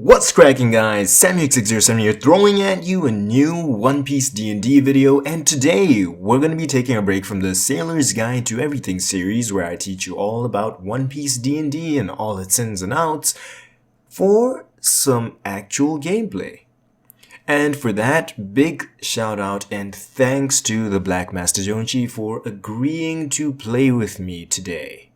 What's cracking, guys? Samuel607 here, throwing at you a new One Piece D&D video, and today we're going to be taking a break from the Sailor's Guide to Everything series where I teach you all about One Piece D&D and all its ins and outs for some actual gameplay. And for that, big shout out and thanks to the Black Master Jonchi for agreeing to play with me today.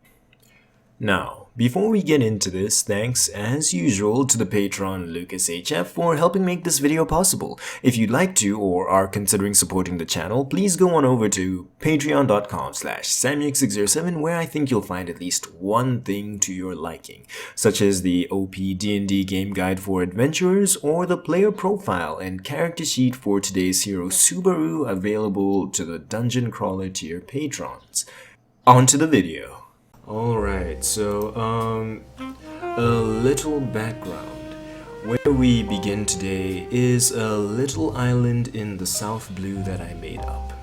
Now, before we get into this, thanks as usual to the patron Lucas HF for helping make this video possible. If you'd like to or are considering supporting the channel, please go on over to patreon.com/Samuel607 where I think you'll find at least one thing to your liking, such as the OP D&D game guide for adventurers or the player profile and character sheet for today's hero Subaru available to the Dungeon Crawler tier patrons. On to the video. Alright, so, a little background. Where we begin today is a little island in the South Blue that I made up.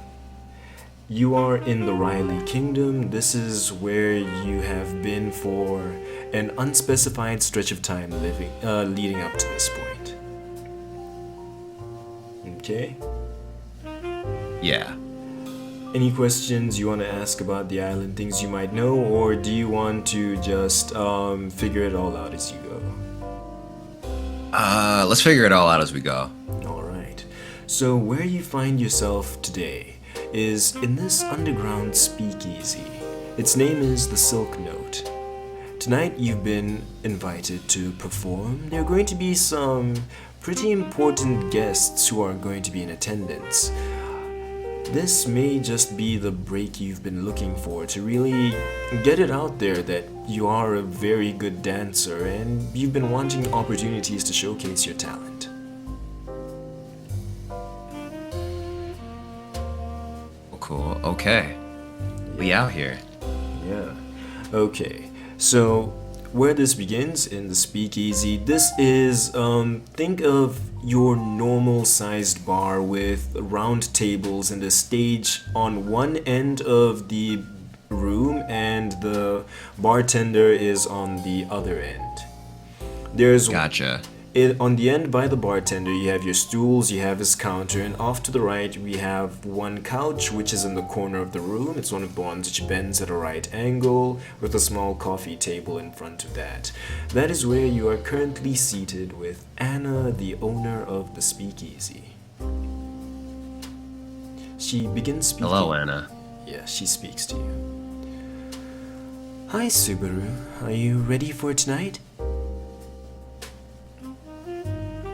You are in the Riley Kingdom. This is where you have been for an unspecified stretch of time leading up to this point. Okay? Yeah. Any questions you want to ask about the island, things you might know, or do you want to just figure it all out as you go? Let's figure it all out as we go. Alright. So where you find yourself today is in this underground speakeasy. Its name is the Silk Note. Tonight you've been invited to perform. There are going to be some pretty important guests who are going to be in attendance. This may just be the break you've been looking for to really get it out there that you are a very good dancer and you've been wanting opportunities to showcase your talent. Cool, okay. We out here. Yeah. Okay, so where this begins in the speakeasy, this is, think of your normal sized bar with round tables and a stage on one end of the room and the bartender is on the other end. Gotcha. On the end by the bartender, you have your stools, you have his counter, and off to the right we have one couch which is in the corner of the room. It's one of the ones which bends at a right angle with a small coffee table in front of that. That is where you are currently seated with Anna, the owner of the speakeasy. She begins speaking. Hello, Anna. Yeah, she speaks to you. Hi, Subaru. Are you ready for tonight?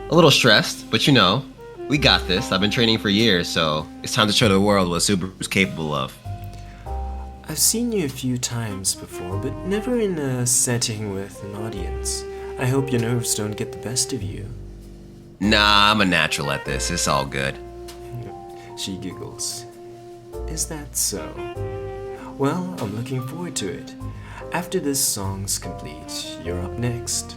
A little stressed, but you know, we got this. I've been training for years, so it's time to show the world what Subaru's capable of. I've seen you a few times before, but never in a setting with an audience. I hope your nerves don't get the best of you. Nah, I'm a natural at this. It's all good. She giggles. Is that so? Well, I'm looking forward to it. After this song's complete, you're up next.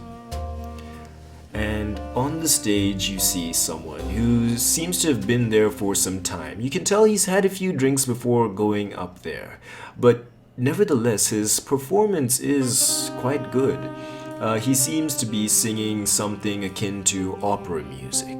And on the stage you see someone who seems to have been there for some time. You can tell he's had a few drinks before going up there, but nevertheless his performance is quite good. He seems to be singing something akin to opera music.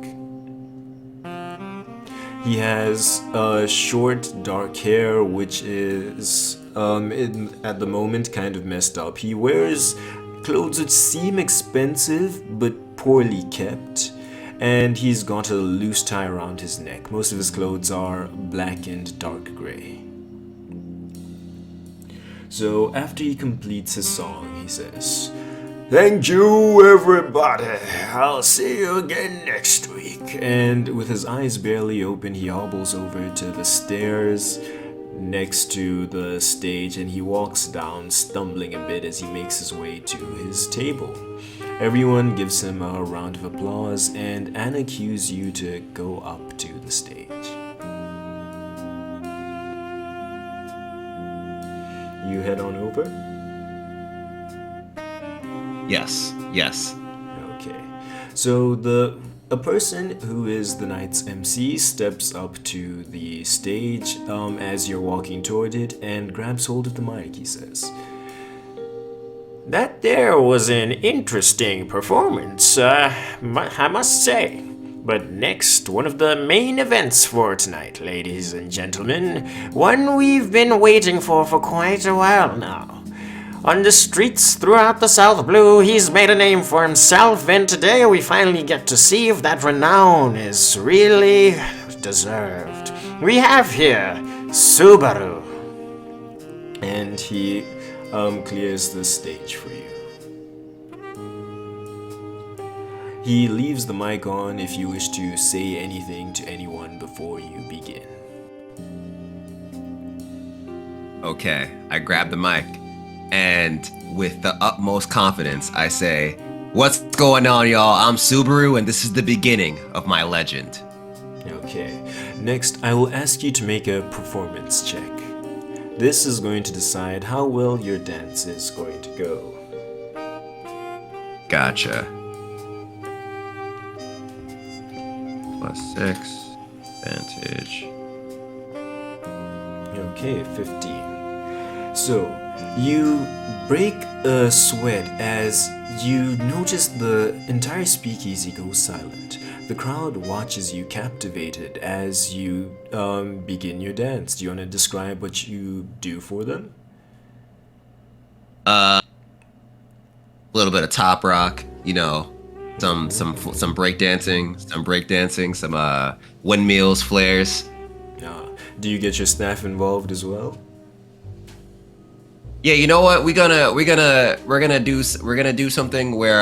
He has short dark hair which is at the moment kind of messed up. He wears clothes which seem expensive but poorly kept, and he's got a loose tie around his neck. Most of his clothes are black and dark gray. So after he completes his song, he says, "Thank you, everybody. I'll see you again next week." And with his eyes barely open, he hobbles over to the stairs next to the stage and he walks down, stumbling a bit as he makes his way to his table. Everyone gives him a round of applause and Anna cues you to go up to the stage. You head on over? Yes. Okay. So a person who is the night's MC steps up to the stage as you're walking toward it and grabs hold of the mic. He says, "That That there was an interesting performance, I must say. But next, one of the main events for tonight, ladies and gentlemen. One we've been waiting for quite a while now. On the streets throughout the South Blue, he's made a name for himself, and today we finally get to see if that renown is really deserved. We have here Subaru. And he clears the stage for you. He leaves the mic on if you wish to say anything to anyone before you begin. Okay, I grab the mic, and with the utmost confidence, I say, "What's going on, y'all? I'm Subaru, and this is the beginning of my legend." Okay, next I will ask you to make a performance check. This is going to decide how well your dance is going to go. Gotcha. +6, advantage. Okay, 15. So, you break a sweat as you notice the entire speakeasy goes silent. The crowd watches you captivated as you begin your dance. Do you want to describe what you do for them? A little bit of top rock, you know, some breakdancing, some windmills, flares. Do you get your staff involved as well? Yeah, you know what? We're gonna do something where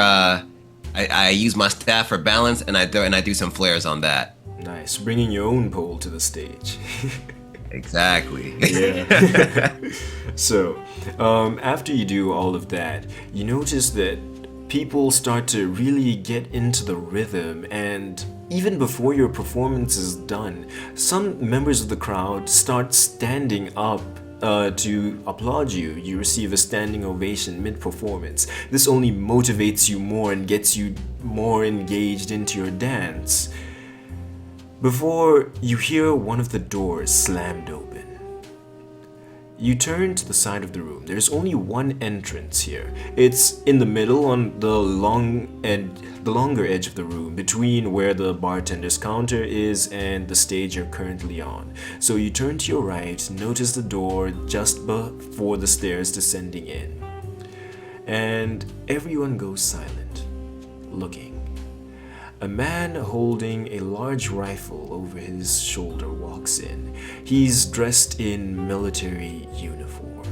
I use my staff for balance, and I do some flares on that. Nice, bringing your own pole to the stage. Exactly. Yeah. So, after you do all of that, you notice that people start to really get into the rhythm, and even before your performance is done, some members of the crowd start standing up to applaud you. You receive a standing ovation mid-performance. This only motivates you more and gets you more engaged into your dance. Before you hear one of the doors slammed open. You turn to the side of the room. There's only one entrance here. It's in the middle on the longer edge of the room, between where the bartender's counter is and the stage you're currently on. So you turn to your right, notice the door just before the stairs descending in. And everyone goes silent, looking. A man holding a large rifle over his shoulder walks in. He's dressed in military uniform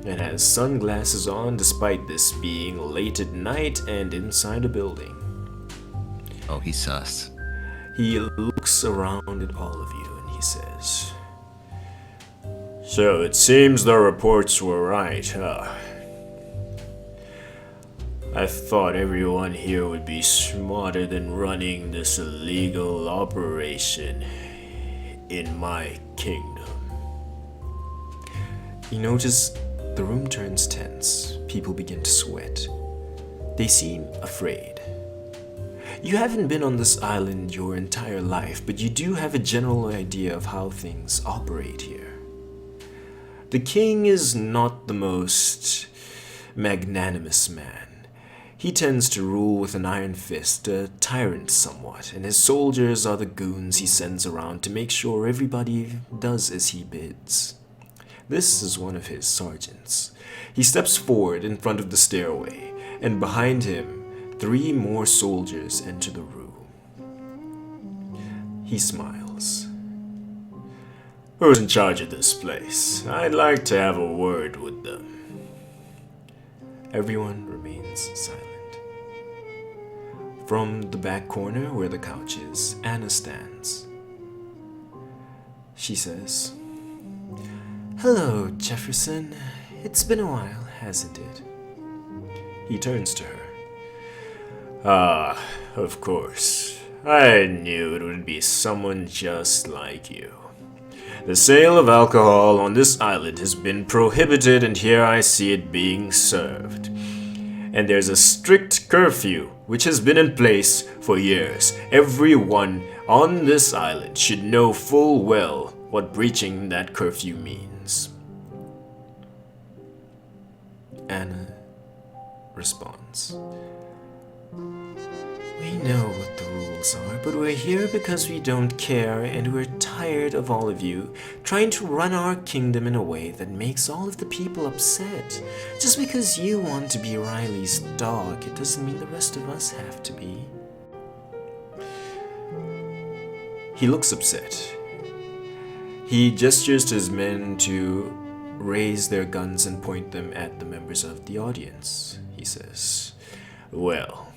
and has sunglasses on despite this being late at night and inside a building. Oh, he's sus. He looks around at all of you and he says, "So it seems the reports were right, huh? I thought everyone here would be smarter than running this illegal operation in my kingdom." You notice the room turns tense. People begin to sweat. They seem afraid. You haven't been on this island your entire life, but you do have a general idea of how things operate here. The king is not the most magnanimous man. He tends to rule with an iron fist, a tyrant somewhat, and his soldiers are the goons he sends around to make sure everybody does as he bids. This is one of his sergeants. He steps forward in front of the stairway, and behind him, 3 more soldiers enter the room. He smiles. "Who's in charge of this place? I'd like to have a word with them." Everyone remains silent. From the back corner where the couch is, Anna stands. She says, "Hello, Jefferson. It's been a while, hasn't it?" He turns to her. "Ah, of course. I knew it would be someone just like you. The sale of alcohol on this island has been prohibited, and here I see it being served. And there's a strict curfew which has been in place for years. Everyone on this island should know full well what breaching that curfew means." Anna responds. We know what the rules are, but we're here because we don't care and we're tired of all of you trying to run our kingdom in a way that makes all of the people upset. Just because you want to be Riley's dog, it doesn't mean the rest of us have to be. He looks upset. He gestures to his men to raise their guns and point them at the members of the audience. He says, "Well,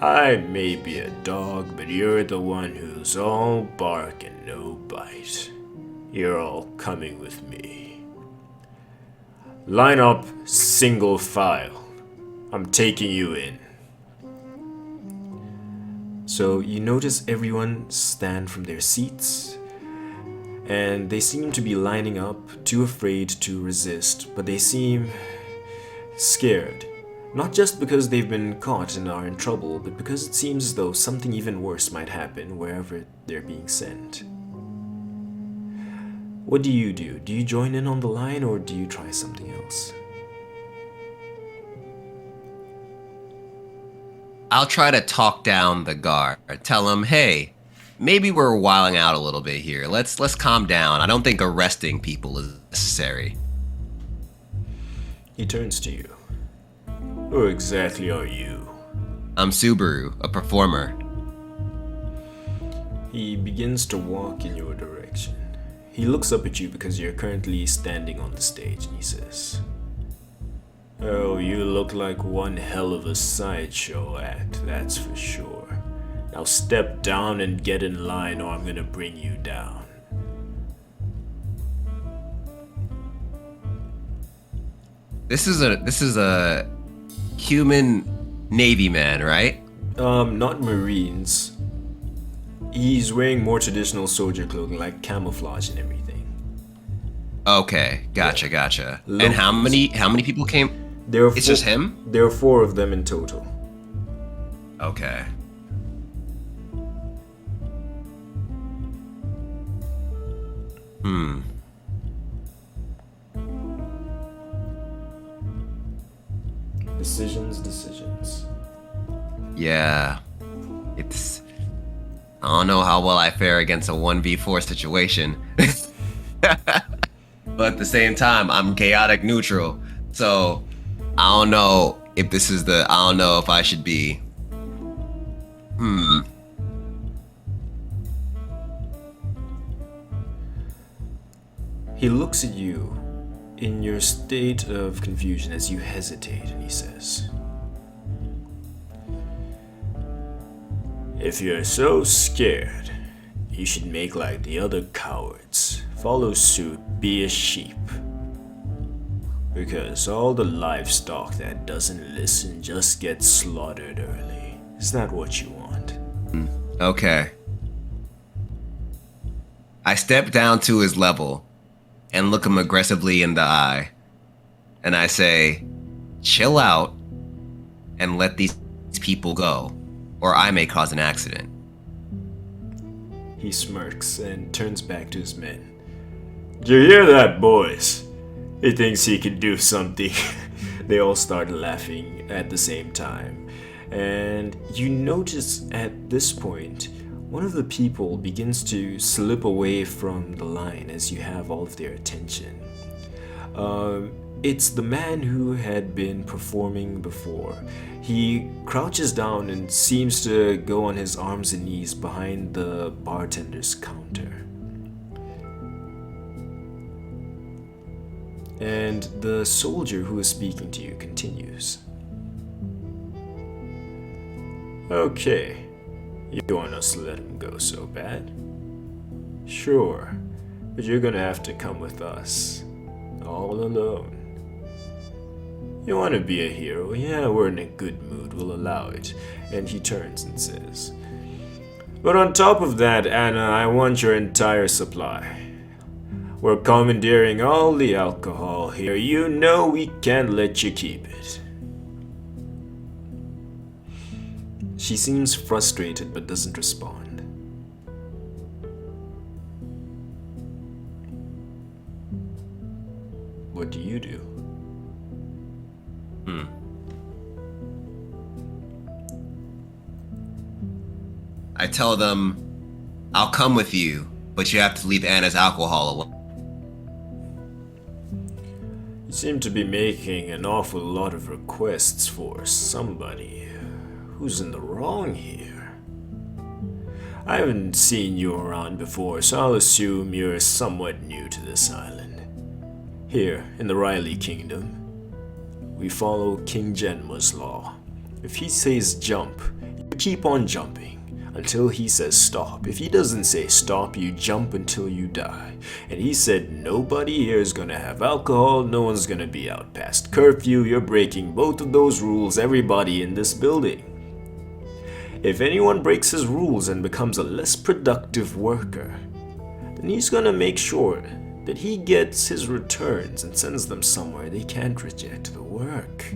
I may be a dog, but you're the one who's all bark and no bite. You're all coming with me. Line up, single file. I'm taking you in." So you notice everyone stand from their seats, and they seem to be lining up, too afraid to resist, but they seem scared. Not just because they've been caught and are in trouble, but because it seems as though something even worse might happen wherever they're being sent. What do you do? Do you join in on the line or do you try something else? I'll try to talk down the guard. Tell him, hey, maybe we're wilding out a little bit here. Let's calm down. I don't think arresting people is necessary. He turns to you. Who exactly are you? I'm Subaru, a performer. He begins to walk in your direction. He looks up at you because you're currently standing on the stage and he says, "Oh, you look like one hell of a sideshow act, that's for sure. Now step down and get in line or I'm gonna bring you down." This is a human Navy man, right? Not Marines. He's wearing more traditional soldier clothing like camouflage and everything. Okay, gotcha. And how many people came? It's just him? There are 4 of them in total. Okay. Decisions. Yeah. I don't know how well I fare against a 1v4 situation. But at the same time, I'm chaotic neutral. So I don't know if I don't know if I should be. He looks at you in your state of confusion as you hesitate and he says, "If you're so scared, you should make like the other cowards. Follow suit, be a sheep. Because all the livestock that doesn't listen just gets slaughtered early. Is that what you want?" Okay. I step down to his level and look him aggressively in the eye. And I say, chill out and let these people go, or I may cause an accident. He smirks and turns back to his men. "Do you hear that, boys? He thinks he can do something." They all start laughing at the same time. And you notice at this point, one of the people begins to slip away from the line as you have all of their attention. It's the man who had been performing before. He crouches down and seems to go on his arms and knees behind the bartender's counter. And the soldier who is speaking to you continues. "Okay, you want us to let him go so bad? Sure, but you're gonna have to come with us, all alone. You want to be a hero? Yeah, we're in a good mood, we'll allow it." And he turns and says, "But on top of that, Anna, I want your entire supply. We're commandeering all the alcohol here. You know we can't let you keep it." She seems frustrated but doesn't respond. What do you do? I tell them, I'll come with you, but you have to leave Anna's alcohol alone. You seem to be making an awful lot of requests for somebody. Who's in the wrong here? I haven't seen you around before, so I'll assume you're somewhat new to this island. Here, in the Riley Kingdom, we follow King Genma's law. If he says jump, you keep on jumping until he says stop. If he doesn't say stop, you jump until you die. And he said nobody here is gonna have alcohol, no one's gonna be out past curfew. You're breaking both of those rules, everybody in this building. If anyone breaks his rules and becomes a less productive worker, then he's gonna make sure that he gets his returns and sends them somewhere they can't reject the work.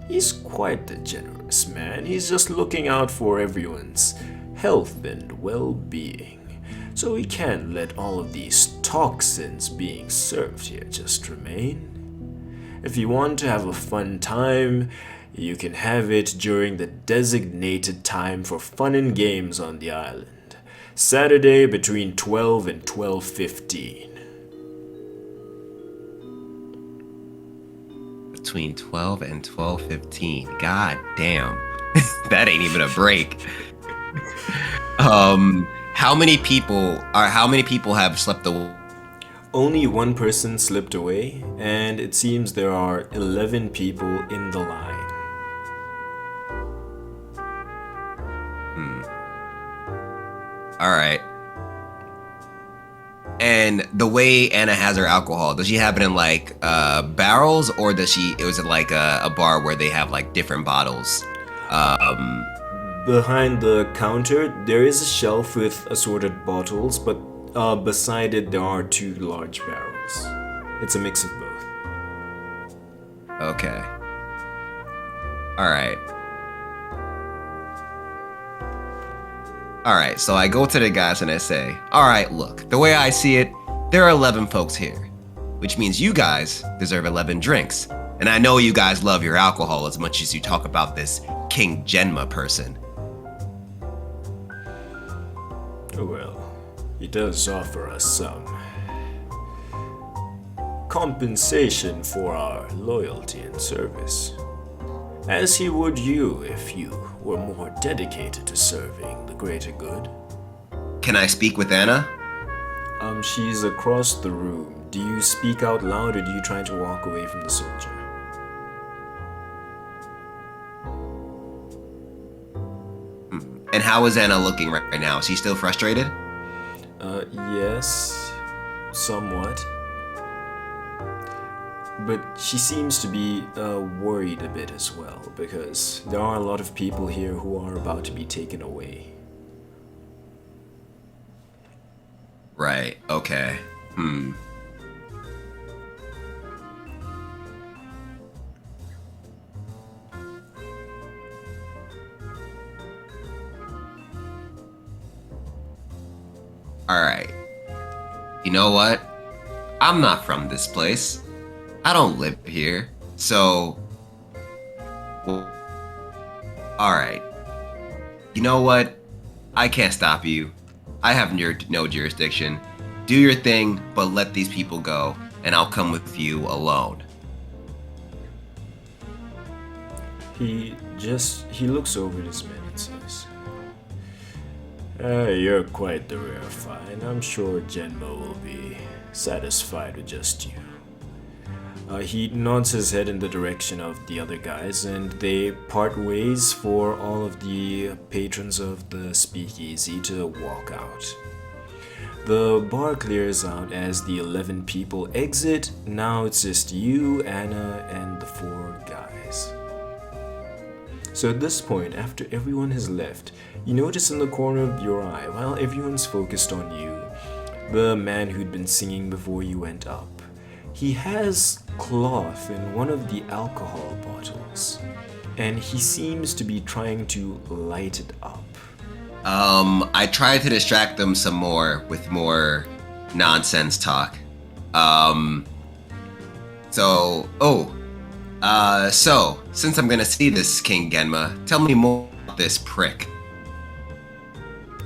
He's quite the generous man. He's just looking out for everyone's health and well-being. So he can't let all of these toxins being served here just remain. If you want to have a fun time, you can have it during the designated time for fun and games on the island. Saturday between 12 and 12:15. Between 12 and 12:15. God damn. That ain't even a break. How many people have slept away? Only one person slipped away, and it seems there are 11 people in the line. All right. And the way Anna has her alcohol, does she have it in like barrels, or was it like a bar where they have like different bottles? Behind the counter, there is a shelf with assorted bottles, but beside it there are 2 large barrels. It's a mix of both. Okay. All right. Alright, so I go to the guys and I say, alright, look, the way I see it, there are 11 folks here, which means you guys deserve 11 drinks. And I know you guys love your alcohol as much as you talk about this King Genma person. Well, he does offer us some compensation for our loyalty and service, as he would you if you were more dedicated to serving the greater good. Can I speak with Anna? She's across the room. Do you speak out loud, or do you try to walk away from the soldier? And how is Anna looking right now? Is she still frustrated? Yes, somewhat. But she seems to be worried a bit as well, because there are a lot of people here who are about to be taken away. Right, okay. Alright. You know what? I'm not from this place. I don't live here, so... Alright. You know what? I can't stop you. I have no jurisdiction. Do your thing, but let these people go, and I'll come with you alone. He looks over at his men and says, you're quite the rare find. I'm sure Genma will be satisfied with just you. He nods his head in the direction of the other guys, and they part ways for all of the patrons of the speakeasy to walk out. The bar clears out as the 11 people exit. Now it's just you, Anna, and the 4 guys. So at this point, after everyone has left, you notice in the corner of your eye, while everyone's focused on you, the man who'd been singing before you went up. He has cloth in one of the alcohol bottles, and he seems to be trying to light it up. I try to distract them some more with more nonsense talk. So, since I'm gonna see this King Genma, tell me more about this prick.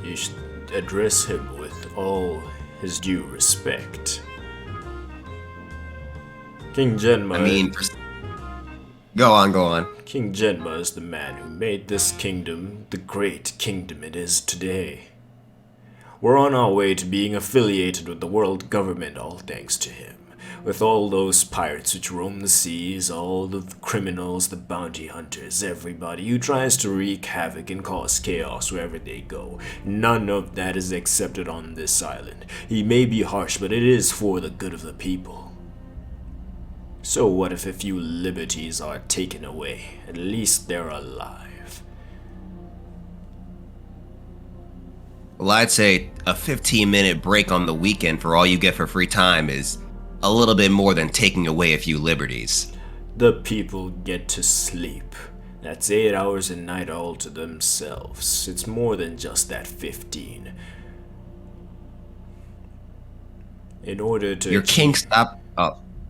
You should address him with all his due respect. King Genma. I mean, go on, go on. King Genma is the man who made this kingdom the great kingdom it is today. We're on our way to being affiliated with the world government, all thanks to him. With all those pirates which roam the seas, all the criminals, the bounty hunters, everybody who tries to wreak havoc and cause chaos wherever they go. None of that is accepted on this island. He may be harsh, but it is for the good of the people. So what if a few liberties are taken away? At least they're alive. Well, I'd say a 15-minute break on the weekend for all you get for free time is a little bit more than taking away a few liberties. The people get to sleep. That's 8 hours a night all to themselves. It's more than just that 15. In order to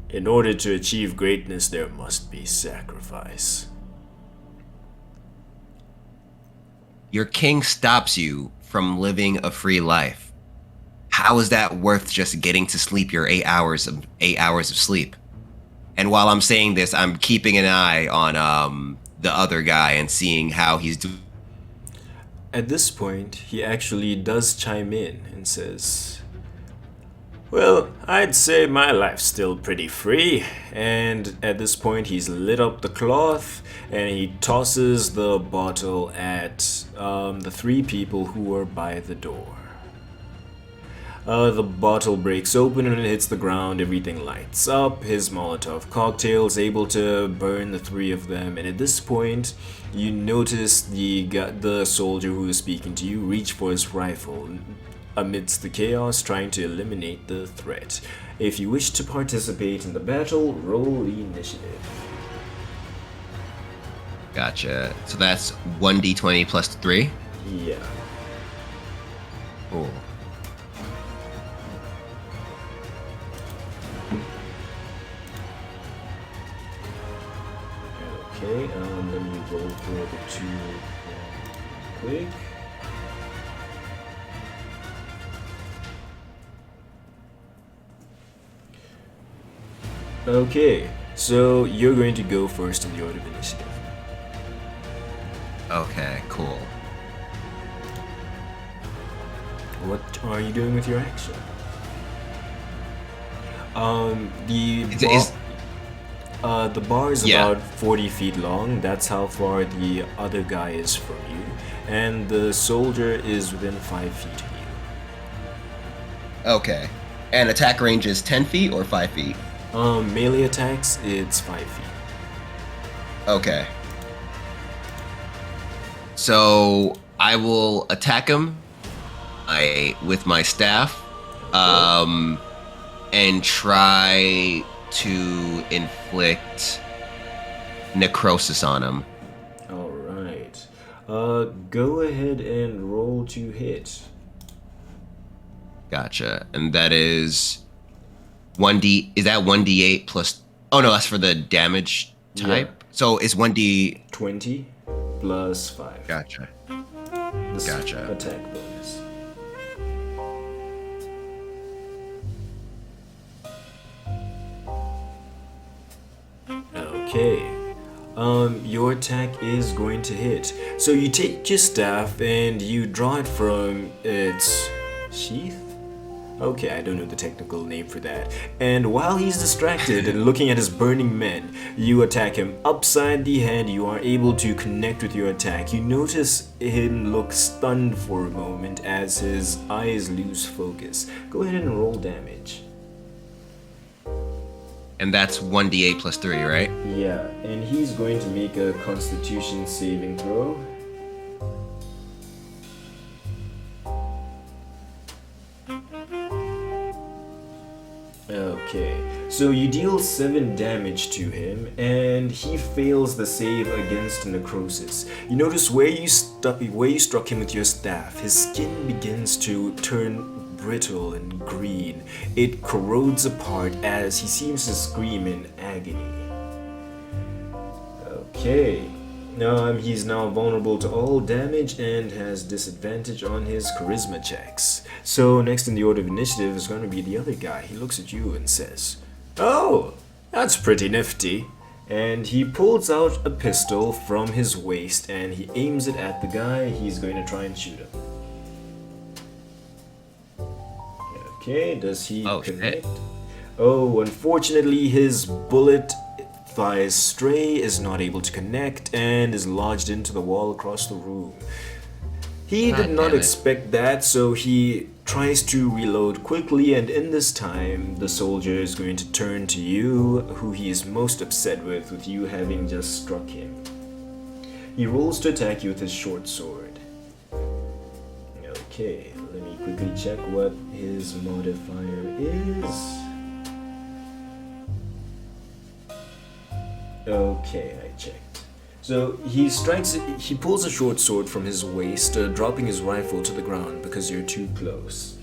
In order to achieve greatness, there must be sacrifice. Your king stops you from living a free life. How is that worth just getting to sleep your 8 hours of sleep? And while I'm saying this, I'm keeping an eye on the other guy and seeing how he's doing. At this point, he actually does chime in and says, "Well, I'd say my life's still pretty free." And at this point, he's lit up the cloth and he tosses the bottle at the 3 people who are by the door. The bottle breaks open and it hits the ground, everything lights up, his Molotov cocktail is able to burn the 3 of them, and at this point, you notice the soldier who is speaking to you reach for his rifle amidst the chaos, trying to eliminate the threat. If you wish to participate in the battle, roll initiative. Gotcha. So that's 1d20 plus 3? Yeah. Cool. Okay, let me roll for the 2 quick. Okay, so you're going to go first in the order of initiative. Okay, cool. What are you doing with your action? The bar is about 40 feet long. That's how far the other guy is from you. And the soldier is within 5 feet of you. Okay. And attack range is 10 feet or 5 feet? Melee attacks, it's 5 feet. Okay. So I will attack him with my staff, and try to inflict necrosis on him. Alright. Go ahead and roll to hit. Gotcha. And that is 1d. Is that 1d8 plus? Oh no, that's for the damage type. Yeah. So it's 1d 20 plus 5. Gotcha. This gotcha. Attack bonus. Okay. Your attack is going to hit. So you take your staff and you draw it from its sheath? Okay, I don't know the technical name for that. And while he's distracted and looking at his burning men, you attack him upside the head. You are able to connect with your attack. You notice him look stunned for a moment as his eyes lose focus. Go ahead and roll damage. And that's 1d8 plus 3, right? Yeah, and he's going to make a Constitution saving throw. Okay, so you deal 7 damage to him, and he fails the save against necrosis. You notice where you struck him with your staff, his skin begins to turn brittle and green. It corrodes apart as he seems to scream in agony. Okay. He's now vulnerable to all damage and has disadvantage on his charisma checks. So next in the order of initiative is going to be the other guy. He looks at you and says, "Oh, that's pretty nifty." And he pulls out a pistol from his waist and he aims it at the guy. He's going to try and shoot him. Okay, does he connect? Shit. Oh, unfortunately his bullet flies stray, is not able to connect, and is lodged into the wall across the room. He did not expect that, so he tries to reload quickly, and in this time, the soldier is going to turn to you, who he is most upset with you having just struck him. He rolls to attack you with his short sword. Okay, let me quickly check what his modifier is. Okay, I checked. So he pulls a short sword from his waist, dropping his rifle to the ground because you're too close.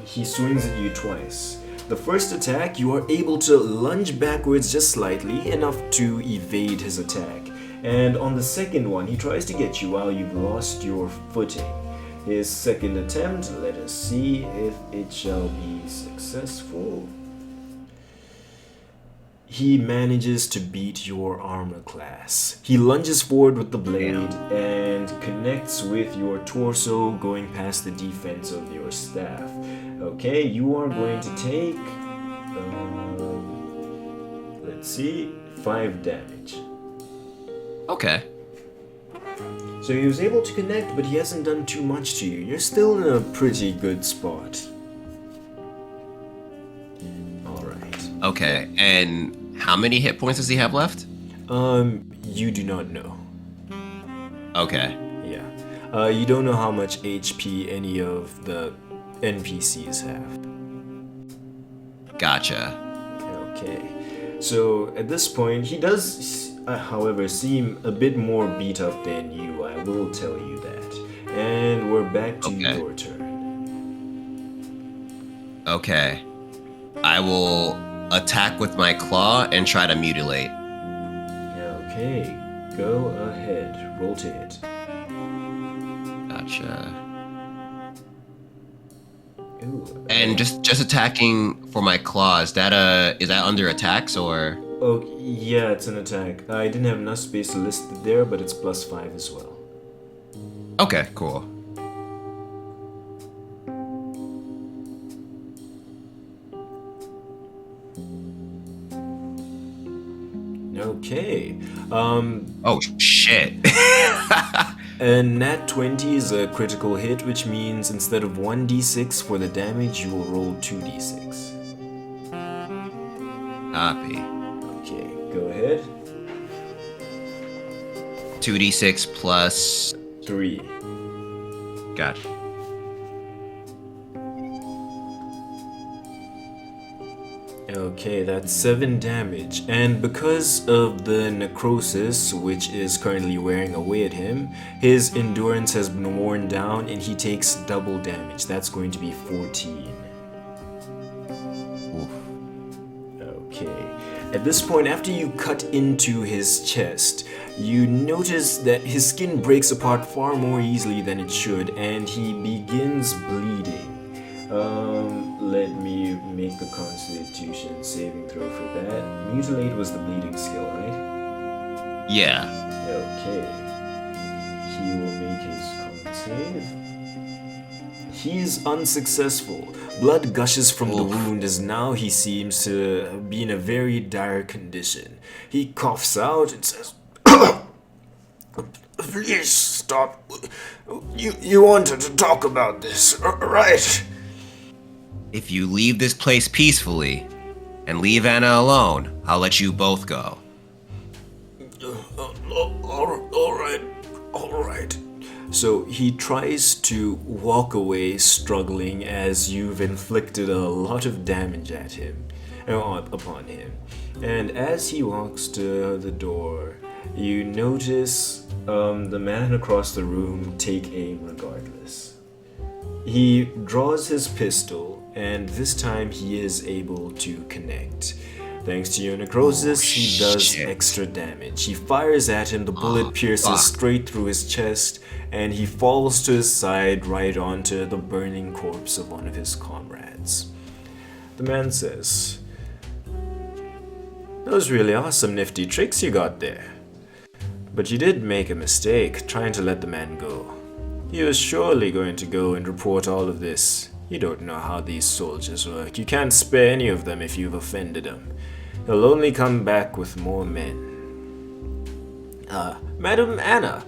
He swings at you twice. The first attack, you are able to lunge backwards just slightly, enough to evade his attack. And on the second one, he tries to get you while you've lost your footing. His second attempt, let us see if it shall be successful. He manages to beat your armor class. He lunges forward with the blade and connects with your torso, going past the defense of your staff. Okay, you are going to take, let's see, 5 damage. Okay. So he was able to connect, but he hasn't done too much to you. You're still in a pretty good spot. Alright. Okay, and how many hit points does he have left? You do not know. Okay. Yeah. You don't know how much HP any of the NPCs have. Gotcha. Okay. So at this point, he does, however, seem a bit more beat up than you. I will tell you that. And we're back to your turn. Okay. I will attack with my claw and try to mutilate. Okay. Go ahead. Roll to hit. Gotcha. Ooh, And just attacking for my claw, is that under attacks or? Oh, yeah, it's an attack. I didn't have enough space to list it there, but it's +5 as well. Okay, cool. Okay. Oh shit. A nat 20 is a critical hit, which means instead of 1d6 for the damage, you will roll 2d6. Copy. Okay, go ahead. 2d6 plus 3. Gotcha. Okay, that's 7 damage. And because of the necrosis, which is currently wearing away at him, his endurance has been worn down and he takes double damage. That's going to be 14. Oof. Okay. At this point, after you cut into his chest, you notice that his skin breaks apart far more easily than it should, and he begins bleeding. Let me make a Constitution saving throw for that. Mutilate was the bleeding skill, right? Yeah. Okay. He will make his con save. He is unsuccessful. Blood gushes from the wound as now he seems to be in a very dire condition. He coughs out and says, "Please stop. You wanted to talk about this, right?" If you leave this place peacefully and leave Anna alone, I'll let you both go. All right. So he tries to walk away, struggling as you've inflicted a lot of damage upon him. And as he walks to the door, you notice the man across the room take aim regardless. He draws his pistol, and this time he is able to connect. Thanks to your necrosis, he does shit. extra damage. He fires at him, the bullet pierces fuck. straight through his chest, and he falls to his side right onto the burning corpse of one of his comrades. The man says, "Those really are some nifty tricks you got there. But you did make a mistake trying to let the man go. He was surely going to go and report all of this. You don't know how these soldiers work. You can't spare any of them if you've offended them. He'll only come back with more men." Madam Anna,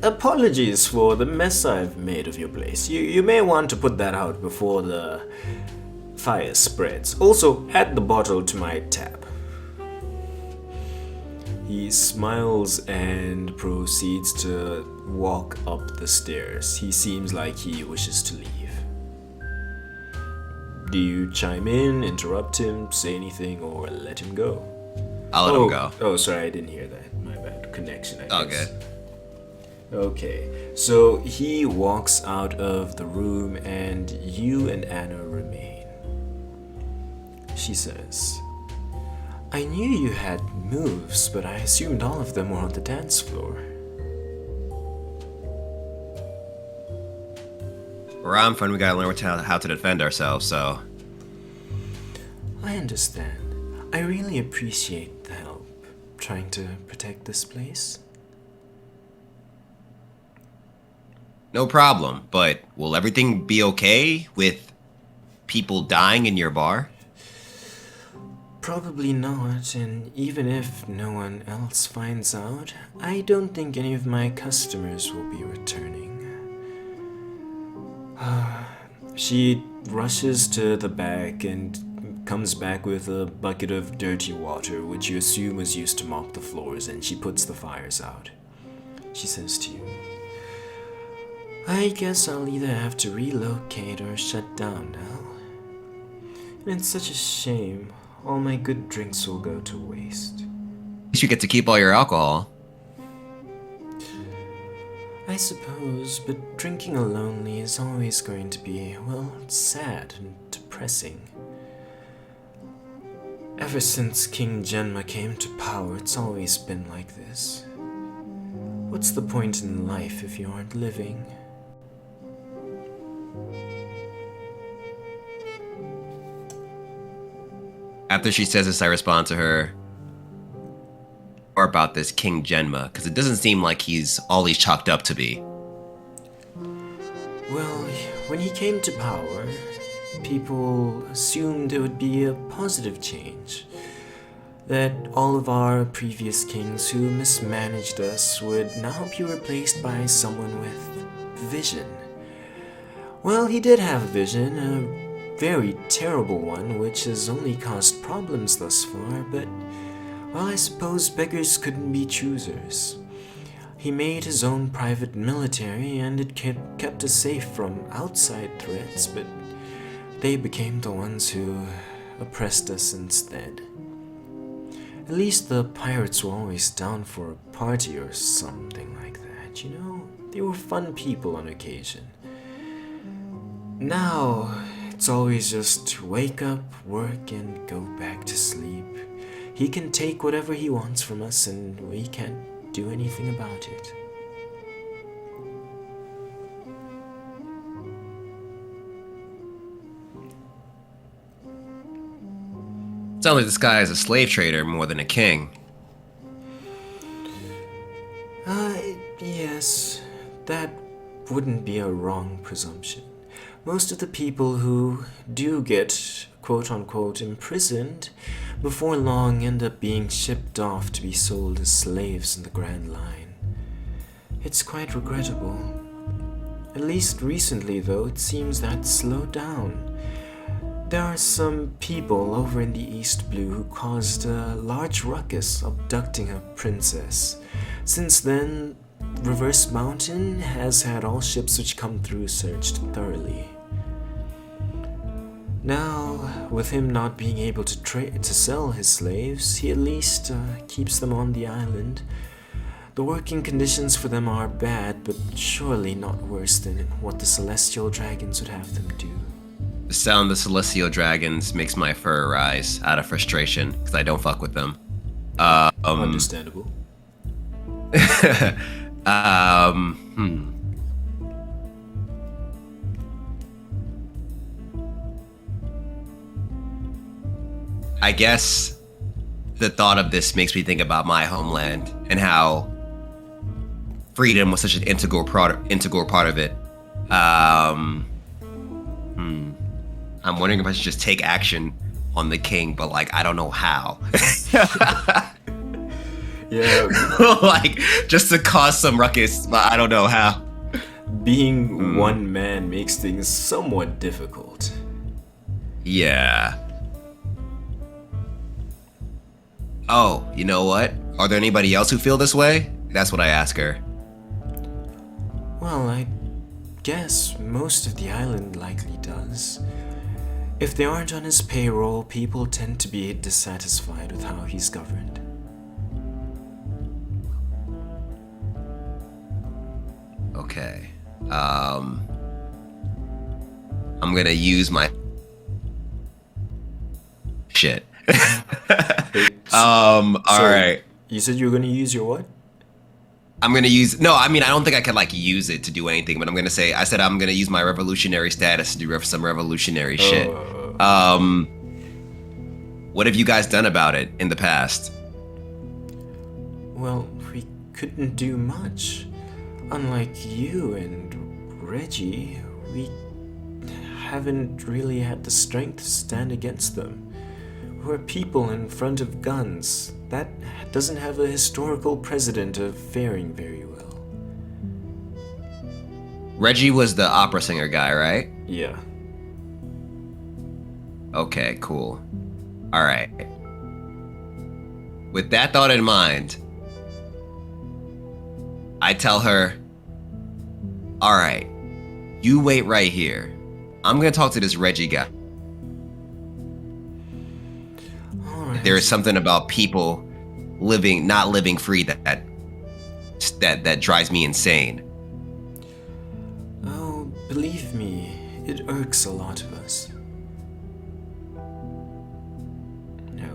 apologies for the mess I've made of your place. You may want to put that out before the fire spreads. Also, add the bottle to my tab. He smiles and proceeds to walk up the stairs. He seems like he wishes to leave. Do you chime in, interrupt him, say anything, or let him go? I'll let him go. Oh, sorry, I didn't hear that. My bad. Connection, I guess. Okay. Okay, so he walks out of the room and you and Anna remain. She says, "I knew you had moves, but I assumed all of them were on the dance floor." Where I'm from, we gotta learn how to defend ourselves, so... I understand. I really appreciate the help trying to protect this place. No problem, but will everything be okay with people dying in your bar? Probably not, and even if no one else finds out, I don't think any of my customers will be returning. She rushes to the back and comes back with a bucket of dirty water, which you assume was used to mop the floors, and she puts the fires out. She says to you, "I guess I'll either have to relocate or shut down now. And it's such a shame. All my good drinks will go to waste." At least you get to keep all your alcohol. I suppose, but drinking alonely is always going to be, well, sad and depressing. Ever since King Genma came to power, it's always been like this. What's the point in life if you aren't living? After she says this, I respond to her, "More about this King Genma, because it doesn't seem like he's all he's chalked up to be." Well, when he came to power, people assumed it would be a positive change. That all of our previous kings who mismanaged us would now be replaced by someone with vision. Well, he did have vision, a very terrible one, which has only caused problems thus far, but, well, I suppose beggars couldn't be choosers. He made his own private military, and it kept us safe from outside threats, but they became the ones who oppressed us instead. At least the pirates were always down for a party or something like that, you know? They were fun people on occasion. Now, it's always just wake up, work, and go back to sleep. He can take whatever he wants from us, and we can't do anything about it. Sounds like this guy is a slave trader more than a king. Yes, that wouldn't be a wrong presumption. Most of the people who do get quote-unquote imprisoned before long end up being shipped off to be sold as slaves in the Grand Line. It's quite regrettable. At least recently, though, it seems that's slowed down. There are some people over in the East Blue who caused a large ruckus abducting a princess. Since then, Reverse Mountain has had all ships which come through searched thoroughly. Now, with him not being able to sell his slaves, he at least keeps them on the island. The working conditions for them are bad, but surely not worse than what the Celestial Dragons would have them do. The sound of the celestial dragons makes my fur rise out of frustration because I don't fuck with them. Understandable. um, I guess the thought of this makes me think about my homeland and how freedom was such an integral part of it. I'm wondering if I should just take action on the king, but like I don't know how. Yeah. Like just to cause some ruckus, but I don't know how. Being one man makes things somewhat difficult. Yeah. Oh, you know what? Are there anybody else who feel this way? That's what I ask her. Well, I guess most of the island likely does. If they aren't on his payroll, people tend to be dissatisfied with how he's governed. Okay. I'm gonna use my shit. Alright. You said you were gonna use your what? I'm gonna use I don't think I could like use it to do anything, but I'm gonna use my revolutionary status to do some revolutionary shit. What have you guys done about it in the past? Well, we couldn't do much. Unlike you and Reggie, we haven't really had the strength to stand against them. We're people in front of guns. That doesn't have a historical precedent of faring very well. Reggie was the opera singer guy, right? Yeah. Okay, cool. Alright. With that thought in mind, I tell her, alright, you wait right here. I'm gonna talk to this Reggie guy. Alright. There is something about people not living free that drives me insane. Oh, believe me, it irks a lot of us.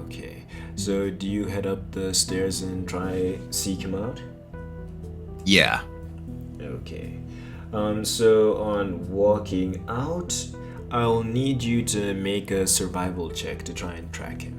Okay, so do you head up the stairs and try seek him out? Yeah. Okay. So on walking out, I'll need you to make a survival check to try and track him.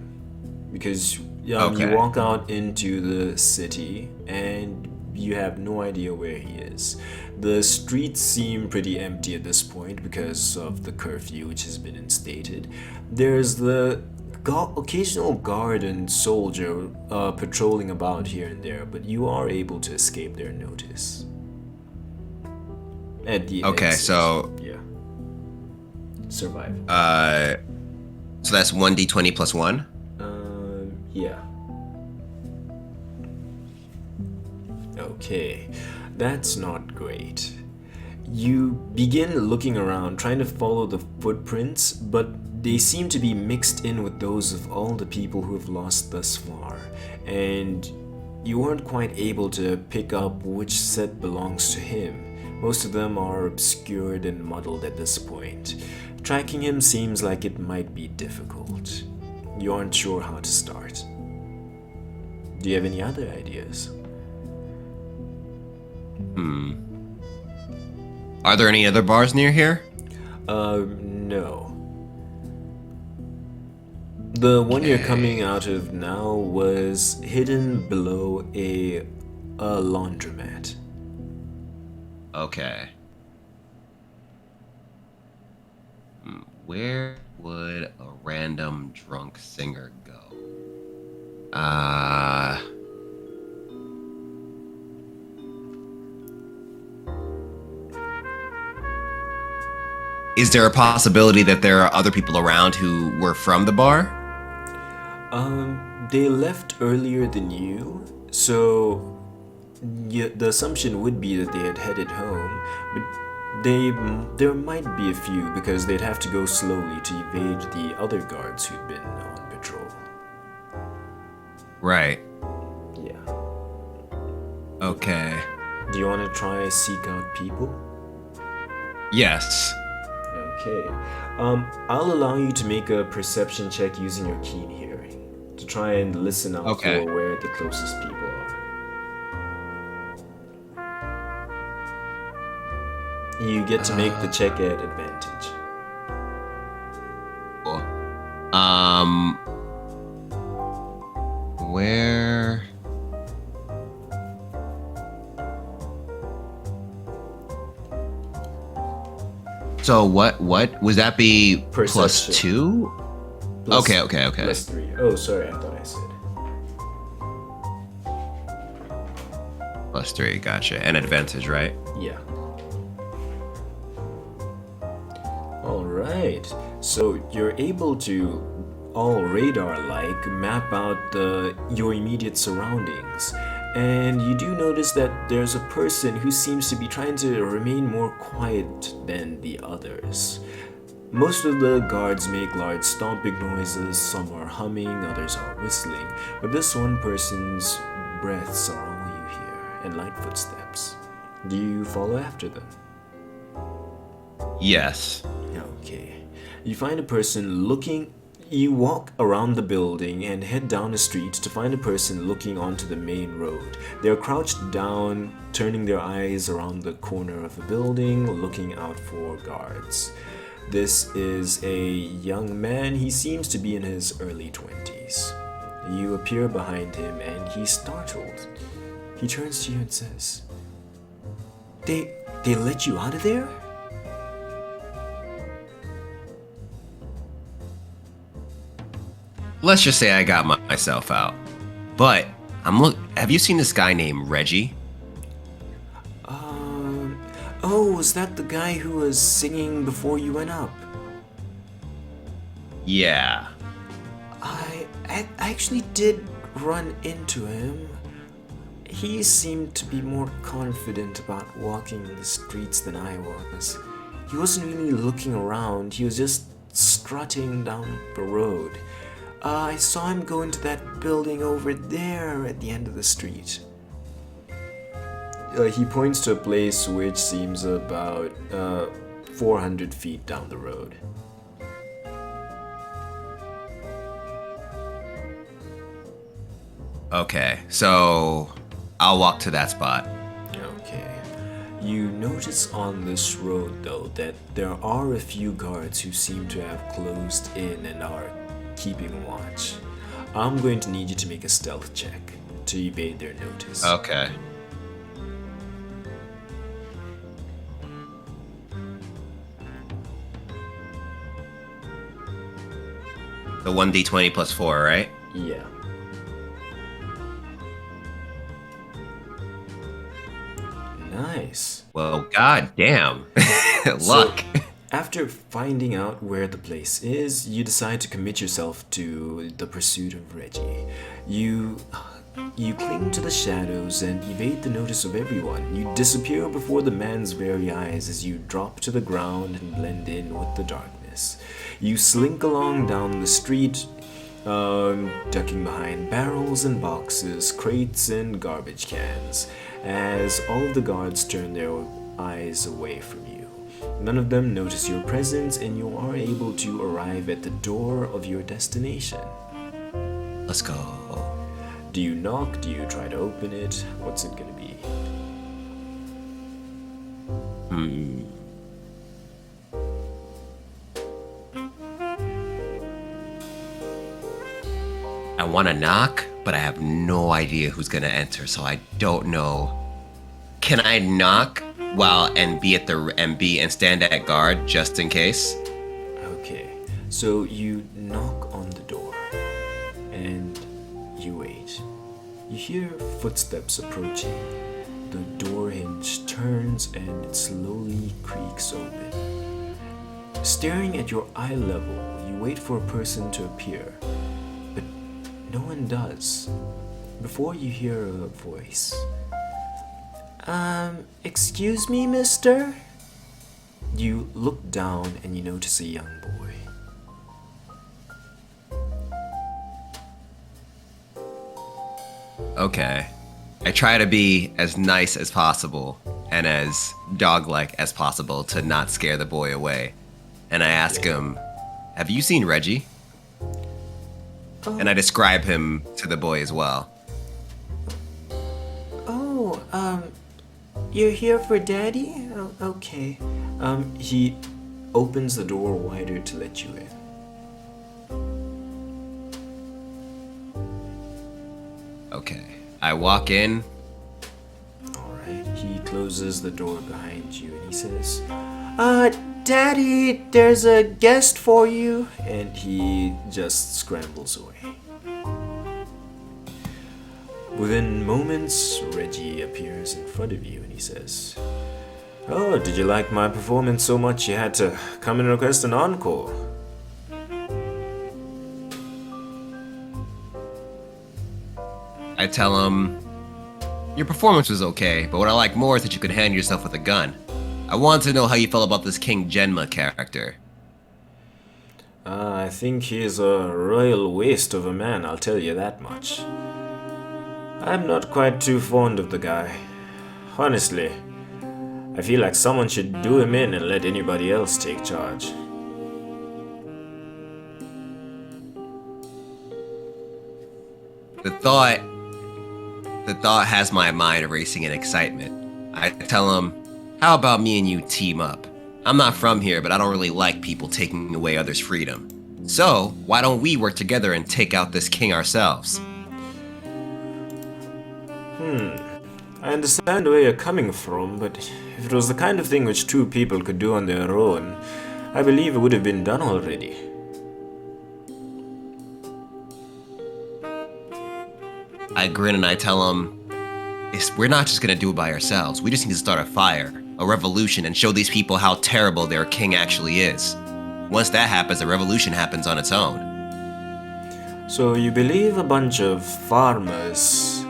Because you walk out into the city and you have no idea where he is. The streets seem pretty empty at this point because of the curfew which has been instated. There's the occasional guard and soldier patrolling about here and there, but you are able to escape their notice. At the exit. So yeah, survival. So that's 1d20 plus 1? Yeah. Okay, that's not great. You begin looking around, trying to follow the footprints, but they seem to be mixed in with those of all the people who have lost thus far, and you weren't quite able to pick up which set belongs to him. Most of them are obscured and muddled at this point. Tracking him seems like it might be difficult. You aren't sure how to start. Do you have any other ideas? Are there any other bars near here? No. The one you're coming out of now was hidden below a laundromat. Okay. Where would a random drunk singer go? Is there a possibility that there are other people around who were from the bar? They left earlier than you, so the assumption would be that they had headed home, but there might be a few because they'd have to go slowly to evade the other guards who'd been on patrol. Right. Yeah. Okay. Do you want to try seek out people? Yes. Okay. I'll allow you to make a perception check using your keen hearing to try and listen out Okay. for where the closest people are. You get to make the check at advantage. Cool. Where? So what would that be? Plus Perception. 2? Okay. Plus 3. Oh, sorry, I thought I said. Plus 3, gotcha. And advantage, right? Yeah. Alright, so you're able to, all radar-like, map out your immediate surroundings. And you do notice that there's a person who seems to be trying to remain more quiet than the others. Most of the guards make large stomping noises, some are humming, others are whistling, but this one person's breaths are all you hear, and light footsteps. Do you follow after them? Yes. Okay. You find a person looking. You walk around the building and head down the street to find a person looking onto the main road. They're crouched down, turning their eyes around the corner of the building, looking out for guards. This is a young man. He seems to be in his early 20s. You appear behind him and he's startled. He turns to you and says, They let you out of there? Let's just say I got myself out. But have you seen this guy named Reggie? Oh, was that the guy who was singing before you went up? Yeah. I actually did run into him. He seemed to be more confident about walking the streets than I was. He wasn't really looking around, he was just strutting down the road. I saw him go into that building over there at the end of the street. He points to a place which seems about 400 feet down the road. Okay, so I'll walk to that spot. Okay. You notice on this road, though, that there are a few guards who seem to have closed in and are keeping watch. I'm going to need you to make a stealth check to evade their notice. Okay. The 1d20 plus 4, right? Yeah. Nice. Well, goddamn. Luck. So, after finding out where the place is, you decide to commit yourself to the pursuit of Reggie. You cling to the shadows and evade the notice of everyone. You disappear before the man's very eyes as you drop to the ground and blend in with the darkness. You slink along down the street, ducking behind barrels and boxes, crates and garbage cans, as all of the guards turn their eyes away from you. None of them notice your presence, and you are able to arrive at the door of your destination. Let's go. Do you knock? Do you try to open it? What's it gonna be? I want to knock, but I have no idea who's gonna enter, so I don't know. Can I knock and stand at guard just in case? Okay, so you knock on the door, and you wait. You hear footsteps approaching. The door hinge turns and it slowly creaks open. Staring at your eye level, you wait for a person to appear, but no one does. Before you hear a voice. Excuse me, mister? You look down and you notice a young boy. Okay. I try to be as nice as possible and as dog-like as possible to not scare the boy away. and I ask him, "Have you seen Reggie?" Oh, And I describe him to the boy as well. oh, you're here for Daddy? Oh, okay. He opens the door wider to let you in. Okay. I walk in. Alright, he closes the door behind you and he says, Daddy, there's a guest for you. And he just scrambles away. Within moments, Reggie appears in front of you and he says, Oh, did you like my performance so much you had to come and request an encore? I tell him, "Your performance was okay, but what I like more is that you could hand yourself with a gun. I wanted to know how you felt about this King Genma character." I think he's a royal waste of a man, I'll tell you that much. I'm not quite too fond of the guy. Honestly, I feel like someone should do him in and let anybody else take charge. The thought has my mind racing in excitement. I tell him, "How about me and you team up? I'm not from here, but I don't really like people taking away others' freedom. So, why don't we work together and take out this king ourselves?" I understand where you're coming from, but if it was the kind of thing which two people could do on their own, I believe it would have been done already. I grin and I tell him, "We're not just gonna do it by ourselves. We just need to start a fire, a revolution, and show these people how terrible their king actually is. Once that happens, a revolution happens on its own." So you believe a bunch of farmers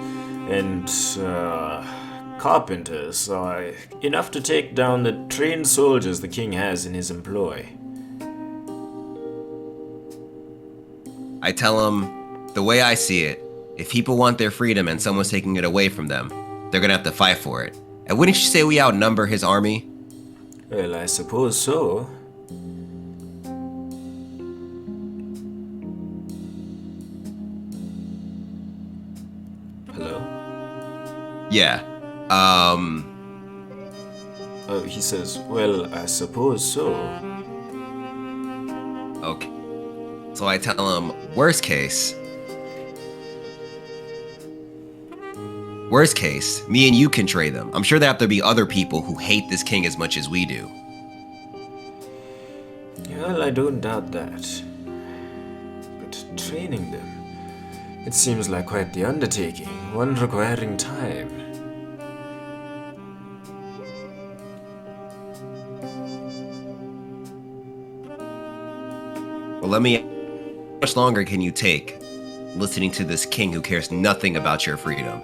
and carpenters are enough to take down the trained soldiers the king has in his employ? I tell him, "The way I see it, if people want their freedom and someone's taking it away from them, they're gonna have to fight for it. And wouldn't you say we outnumber his army?" Well, I suppose so. Hello? Yeah. He says, well, I suppose so. Okay. So I tell him, worst case, me and you can trade them. I'm sure there have to be other people who hate this king as much as we do. Well, I don't doubt that. But training them, it seems like quite the undertaking, one requiring time. Well, how much longer can you take listening to this king who cares nothing about your freedom?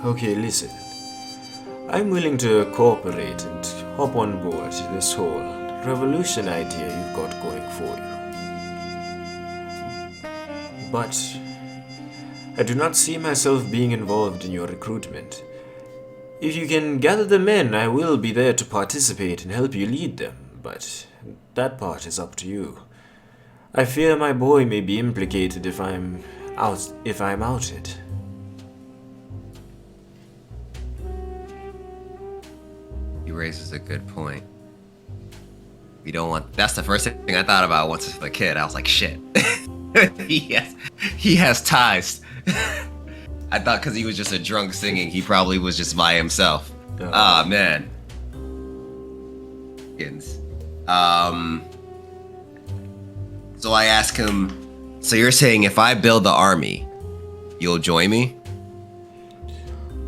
Okay, listen. I'm willing to cooperate and hop on board this whole revolution idea you've got going for you. But I do not see myself being involved in your recruitment. If you can gather the men, I will be there to participate and help you lead them, but that part is up to you. I fear my boy may be implicated if I'm outed. He raises a good point. We don't want. That's the first thing I thought about once as a kid. I was like, shit. he has ties. I thought because he was just a drunk singing, he probably was just by himself. Ah, man. So I ask him, so you're saying if I build the army, you'll join me?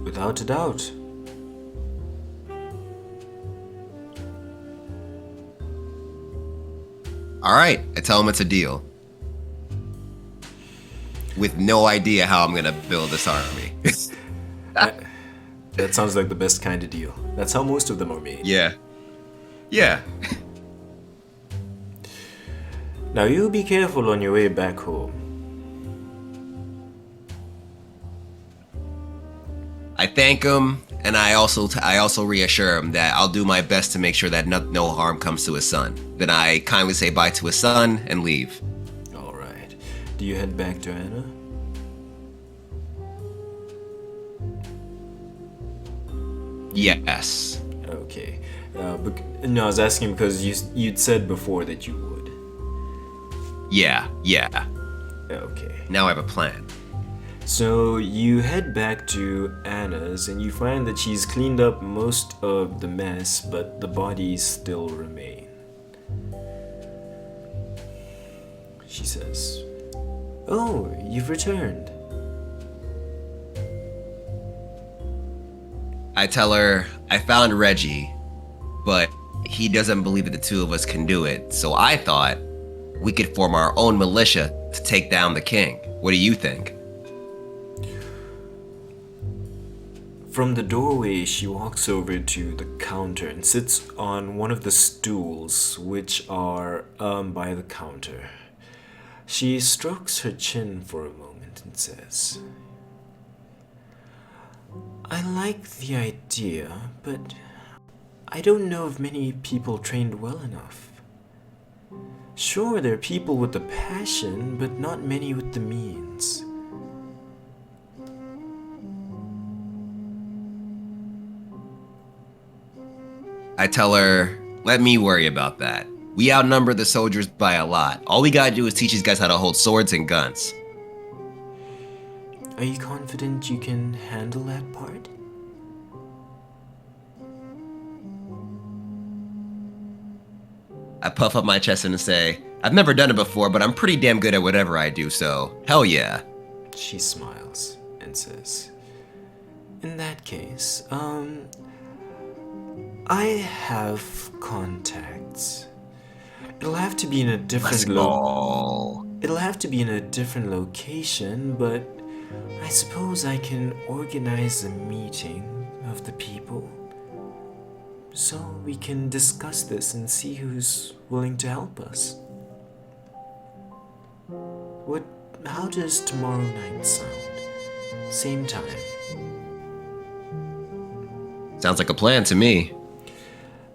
Without a doubt. All right, I tell him it's a deal. With no idea how I'm gonna build this army. That sounds like the best kind of deal. That's how most of them are made. Yeah. Yeah. Now you be careful on your way back home. I thank him And I also reassure him that I'll do my best to make sure that no harm comes to his son. Then I kindly say bye to his son and leave. All right. Do you head back to Anna? Yes. Okay. No, I was asking because you'd said before that you would. Yeah. Okay. Now I have a plan. So you head back to Anna's and you find that she's cleaned up most of the mess, but the bodies still remain. She says, "Oh, you've returned." I tell her I found Reggie, but he doesn't believe that the two of us can do it. So I thought we could form our own militia to take down the king. What do you think? From the doorway, she walks over to the counter and sits on one of the stools, which are by the counter. She strokes her chin for a moment and says, "I like the idea, but I don't know of many people trained well enough. Sure, there are people with the passion, but not many with the means." I tell her, let me worry about that. We outnumber the soldiers by a lot. All we gotta do is teach these guys how to hold swords and guns. Are you confident you can handle that part? I puff up my chest and say, I've never done it before, but I'm pretty damn good at whatever I do, so hell yeah. She smiles and says, "In that case, I have contacts. It'll have to be in a different It'll have to be in a different location, but I suppose I can organize a meeting of the people so we can discuss this and see who's willing to help us. How does tomorrow night sound? Same time." Sounds like a plan to me.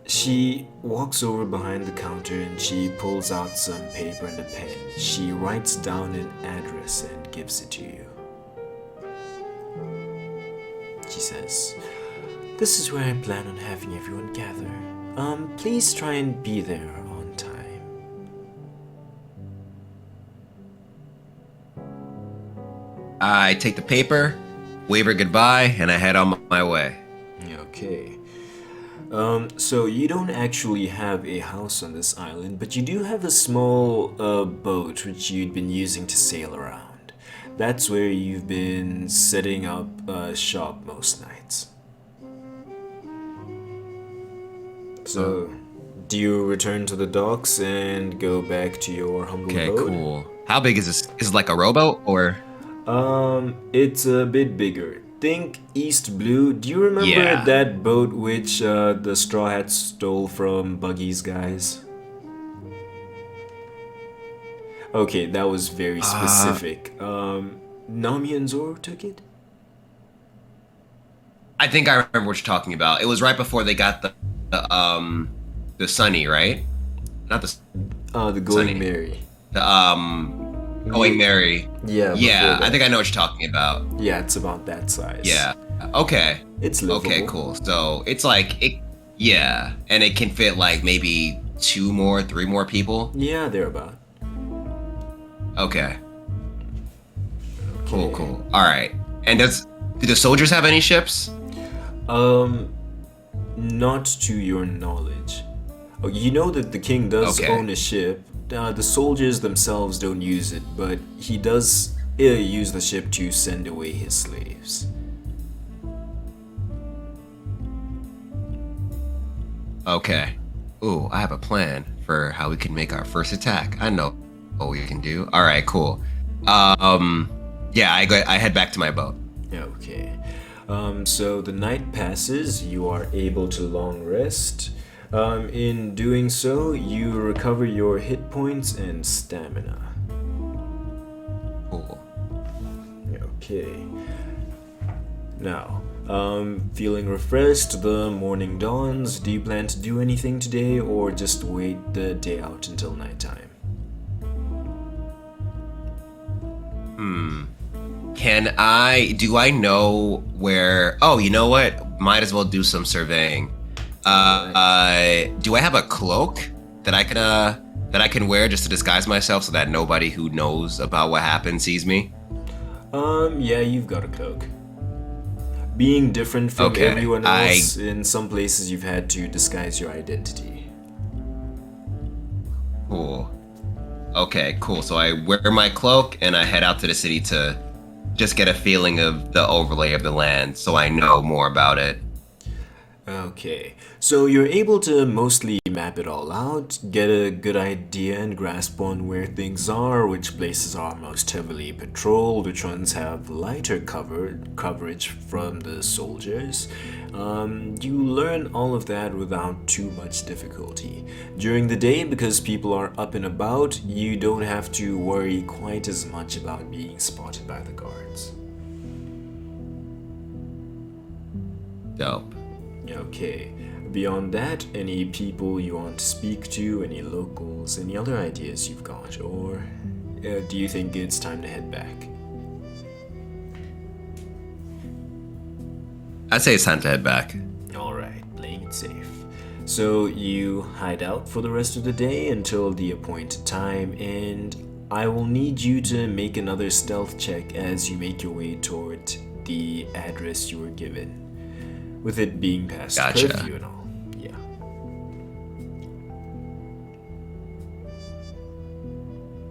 She walks over behind the counter and she pulls out some paper and a pen. She writes down an address and gives it to you. She says, "This is where I plan on having everyone gather. Please try and be there on time." I take the paper, wave her goodbye, and I head on my way. Okay. So you don't actually have a house on this island, but you do have a small boat which you'd been using to sail around. That's where you've been setting up shop most nights. So, do you return to the docks and go back to your humble Okay, abode? cool. How big is this? Is it like a rowboat or? It's a bit bigger. Think East Blue. Do you remember Yeah. that boat which the Straw Hats stole from Buggy's guys? Okay, that was very specific. Nami and Zoro took it? I think I remember what you're talking about. It was right before they got the Sunny, right? Not the The Going Sunny. Merry. The Going Merry. Yeah. Yeah, before I that. think I know what you're talking about. Yeah, it's about that size. Yeah. Okay. It's livable. Okay, cool. So it's like yeah, and it can fit like maybe 3 more people. Yeah, they're about. Okay. Cool. All right. And do the soldiers have any ships? Not to your knowledge. Oh, you know that the king does Okay. own a ship. The soldiers themselves don't use it, but he does use the ship to send away his slaves. Okay. Ooh, I have a plan for how we can make our first attack. I know what we can do. All right, cool. Yeah, I head back to my boat. Okay. So the night passes, you are able to long rest. In doing so, you recover your hit points and stamina. Cool. Okay. Now, Feeling refreshed, the morning dawns. Do you plan to do anything today or just wait the day out until nighttime? Do I know where, oh, you know what? Might as well do some surveying. Do I have a cloak that I can wear just to disguise myself so that nobody who knows about what happened sees me? Yeah, you've got a cloak. Being different from everyone else, in some places you've had to disguise your identity. Cool. Okay, cool. So I wear my cloak and I head out to the city to just get a feeling of the overlay of the land so I know more about it. Okay, so you're able to mostly map it all out, get a good idea and grasp on where things are, which places are most heavily patrolled, which ones have lighter coverage from the soldiers. You learn all of that without too much difficulty. During the day, because people are up and about, you don't have to worry quite as much about being spotted by the guards. Dope. Okay, beyond that, any people you want to speak to, any locals, any other ideas you've got, or do you think it's time to head back? I'd say it's time to head back. Alright, playing it safe. So you hide out for the rest of the day until the appointed time, and I will need you to make another stealth check as you make your way toward the address you were given. With it being past curfew and all. Yeah.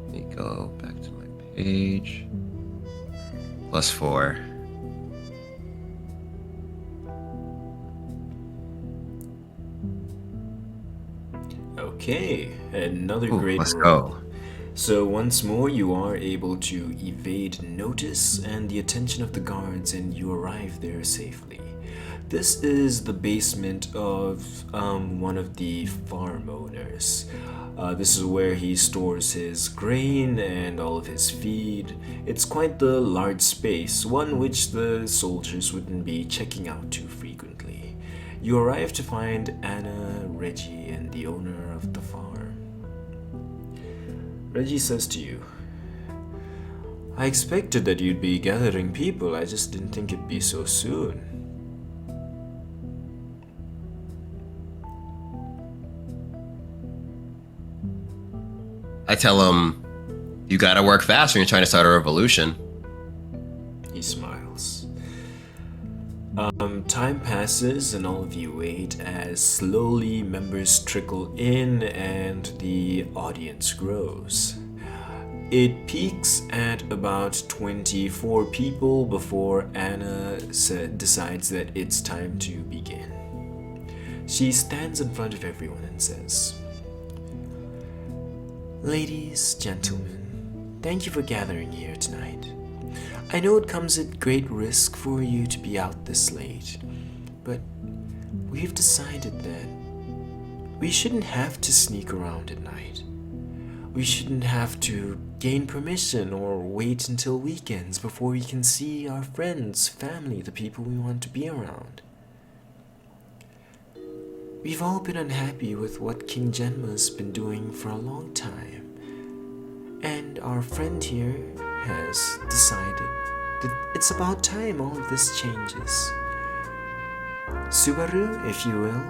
Let me go back to my page. +4. Okay, another great let's roll. go. So once more you are able to evade notice and the attention of the guards, and you arrive there safely. This is the basement of one of the farm owners. This is where he stores his grain and all of his feed. It's quite the large space, one which the soldiers wouldn't be checking out too frequently. You arrive to find Anna, Reggie, and the owner of the farm. Reggie says to you, "I expected that you'd be gathering people, I just didn't think it'd be so soon." I tell him, you gotta work fast when you're trying to start a revolution. He smiles. Time passes and all of you wait as slowly members trickle in and the audience grows. It peaks at about 24 people before Anna decides that it's time to begin. She stands in front of everyone and says, "Ladies, gentlemen, thank you for gathering here tonight. I know it comes at great risk for you to be out this late, but we've decided that we shouldn't have to sneak around at night. We shouldn't have to gain permission or wait until weekends before we can see our friends, family, the people we want to be around. We've all been unhappy with what King Genma's been doing for a long time, and our friend here has decided that it's about time all of this changes. Subaru, if you will."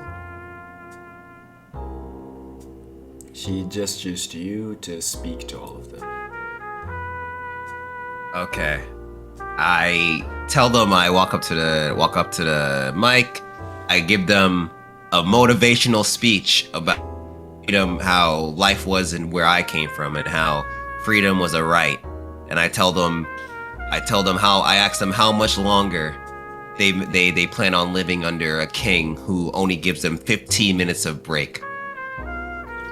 She gestures to you to speak to all of them. Okay. I tell them I walk up to the mic. I give them a motivational speech about how life was and where I came from and how freedom was a right. And I tell them how I ask them how much longer they plan on living under a king who only gives them 15 minutes of break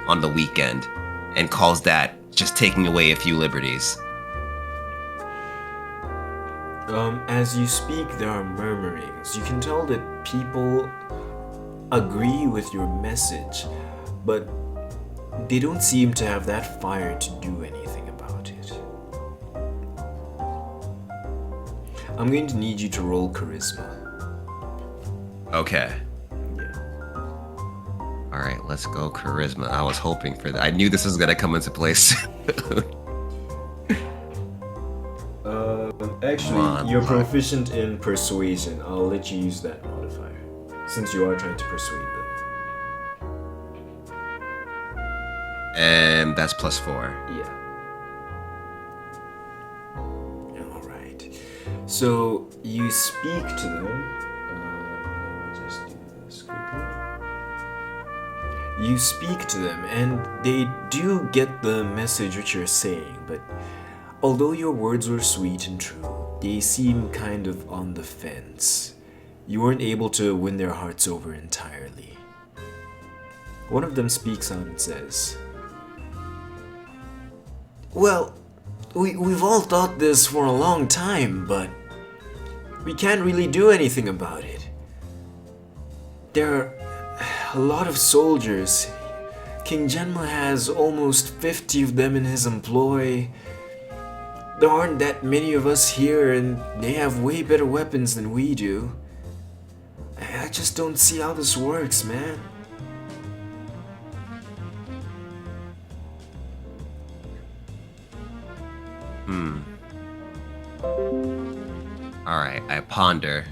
on the weekend and calls that just taking away a few liberties. As you speak, there are murmurings. You can tell that people agree with your message, but they don't seem to have that fire to do anything about it. I'm going to need you to roll charisma. Okay. Yeah. All right, let's go charisma. I was hoping for that. I knew this was gonna come into place. Actually, you're proficient in persuasion. I'll let you use that modifier, since you are trying to persuade them. And that's +4. Yeah. Alright. So, you speak to them. Let me just do this quickly. You speak to them, and they do get the message which you're saying, but although your words were sweet and true, they seem kind of on the fence. You weren't able to win their hearts over entirely. One of them speaks out and says, "Well, we've all thought this for a long time, but we can't really do anything about it. There are a lot of soldiers. King Genma has almost 50 of them in his employ. There aren't that many of us here, and they have way better weapons than we do. I just don't see how this works, man." All right, I ponder.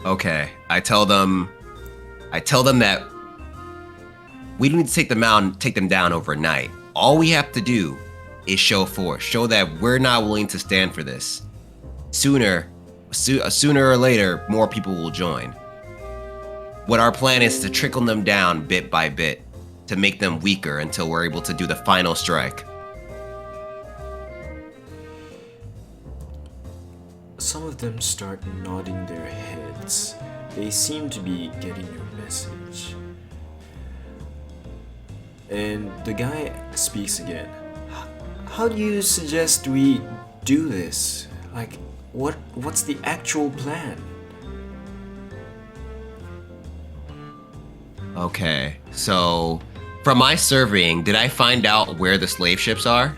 Okay, I tell them that we don't need to take them down overnight. All we have to do is show force, show that we're not willing to stand for this. Sooner or later, more people will join. What our plan is to trickle them down bit by bit, to make them weaker until we're able to do the final strike. Some of them start nodding their heads. They seem to be getting your message. And the guy speaks again. "How do you suggest we do this? Like, what's the actual plan?" Okay, so from my surveying, did I find out where the slave ships are?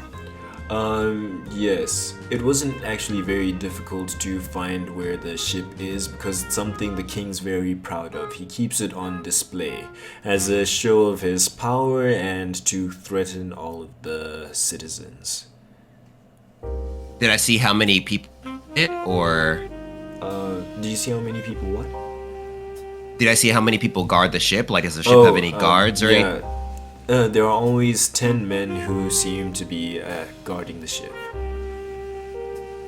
Yes. It wasn't actually very difficult to find where the ship is because it's something the king's very proud of. He keeps it on display as a show of his power and to threaten all of the citizens. Did I see how many people it or Do you see how many people what? did I see how many people guard the ship? Like, does the ship have any guards or anything? There are always 10 men who seem to be guarding the ship.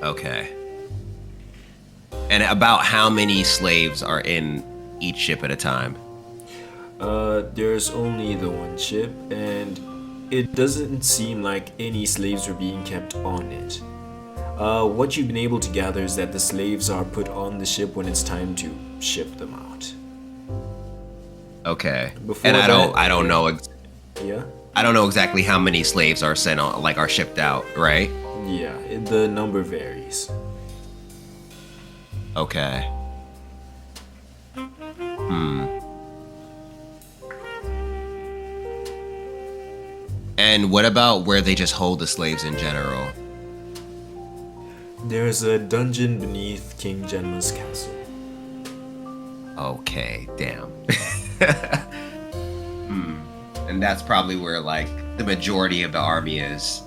Okay. And about how many slaves are in each ship at a time? There's only the one ship, and it doesn't seem like any slaves are being kept on it. What you've been able to gather is that the slaves are put on the ship when it's time to ship them out. Okay. Before And that- I don't know Yeah? I don't know exactly how many slaves are sent on, like, are shipped out, right? Yeah, the number varies. Okay. And what about where they just hold the slaves in general? There's a dungeon beneath King Genma's castle. Okay, damn. And that's probably where, like, the majority of the army is.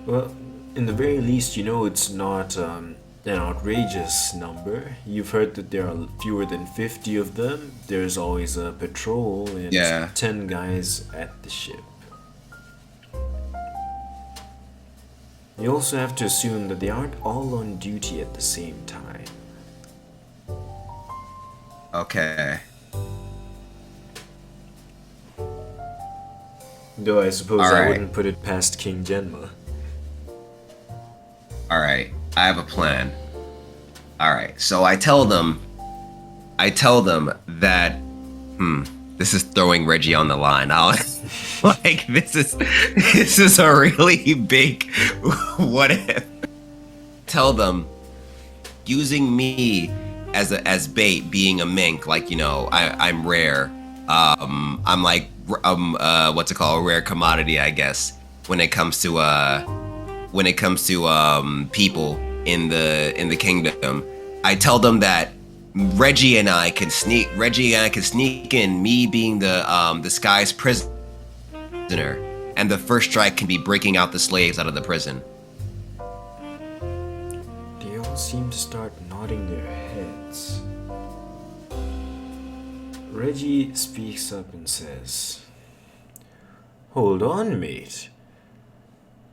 Well, in the very least, you know it's not an outrageous number. You've heard that there are fewer than 50 of them. There's always a patrol and Yeah. 10 guys at the ship. You also have to assume that they aren't all on duty at the same time. Okay. Though I suppose I Alright. wouldn't put it past King Genma. Alright, I have a plan. Alright, so I tell them that, this is throwing Reggie on the line. Like, this is a really big what if. Tell them, using me as bait, being a mink, like, you know, I'm rare. I'm like, what's it called, a rare commodity, I guess. when it comes to people in the kingdom. I tell them that Reggie and I can sneak in, me being the disguised prisoner, and the first strike can be breaking out the slaves out of the prison. They all seem to start nodding their heads. Reggie speaks up and says, "Hold on, mate.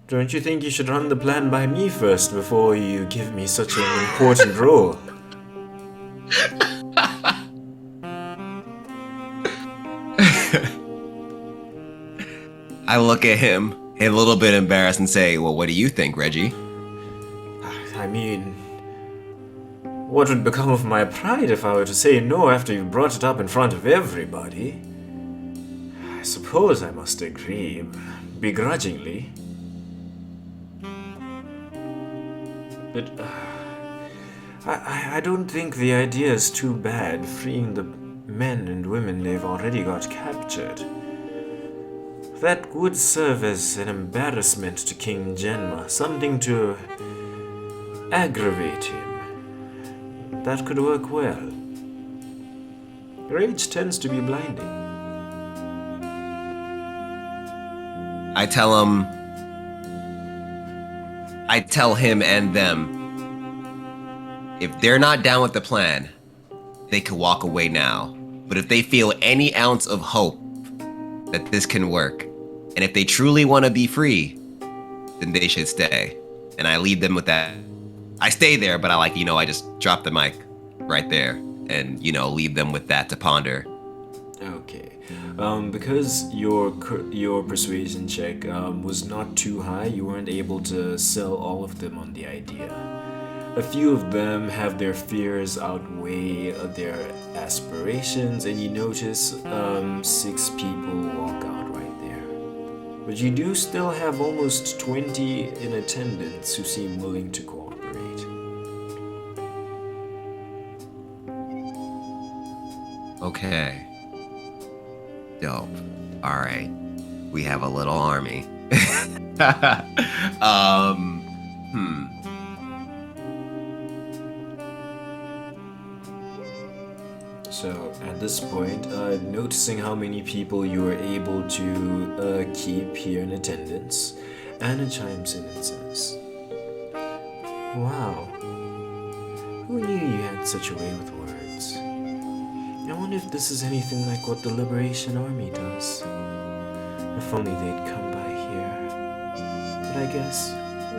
Don't you think you should run the plan by me first before you give me such an important role?" I look at him a little bit embarrassed and say, "Well, what do you think, Reggie?" I mean, what would become of my pride if I were to say no after you brought it up in front of everybody? I suppose I must agree, begrudgingly. But I don't think the idea is too bad, freeing the men and women they've already got captured. That would serve as an embarrassment to King Genma, something to aggravate him. That could work well. Rage tends to be blinding. I tell him and them, if they're not down with the plan, they could walk away now. But if they feel any ounce of hope that this can work, and if they truly want to be free, then they should stay. And I leave them with that. I stay there, but I just drop the mic right there and, leave them with that to ponder. Okay. Because your persuasion check was not too high, you weren't able to sell all of them on the idea. A few of them have their fears outweigh their aspirations, and you notice 6 people walk out right there. But you do still have almost 20 in attendance who seem willing to cooperate. Okay. Dope. Alright. We have a little army. So at this point, noticing how many people you were able to keep here in attendance, Anna chimes in and says, "Wow, who knew you had such a way with words? I wonder if this is anything like what the Liberation Army does. If only they'd come by here. But I guess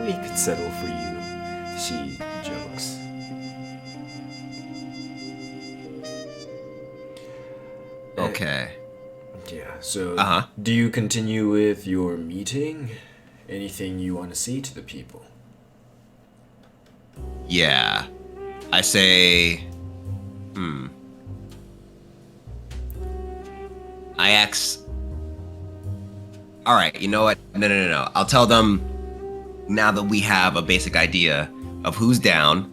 we could settle for you," she jokes. Okay. Yeah, so Uh-huh. do you continue with your meeting? Anything you want to say to the people? Yeah. I say, I ask, all right, you know what? No. I'll tell them now that we have a basic idea of who's down.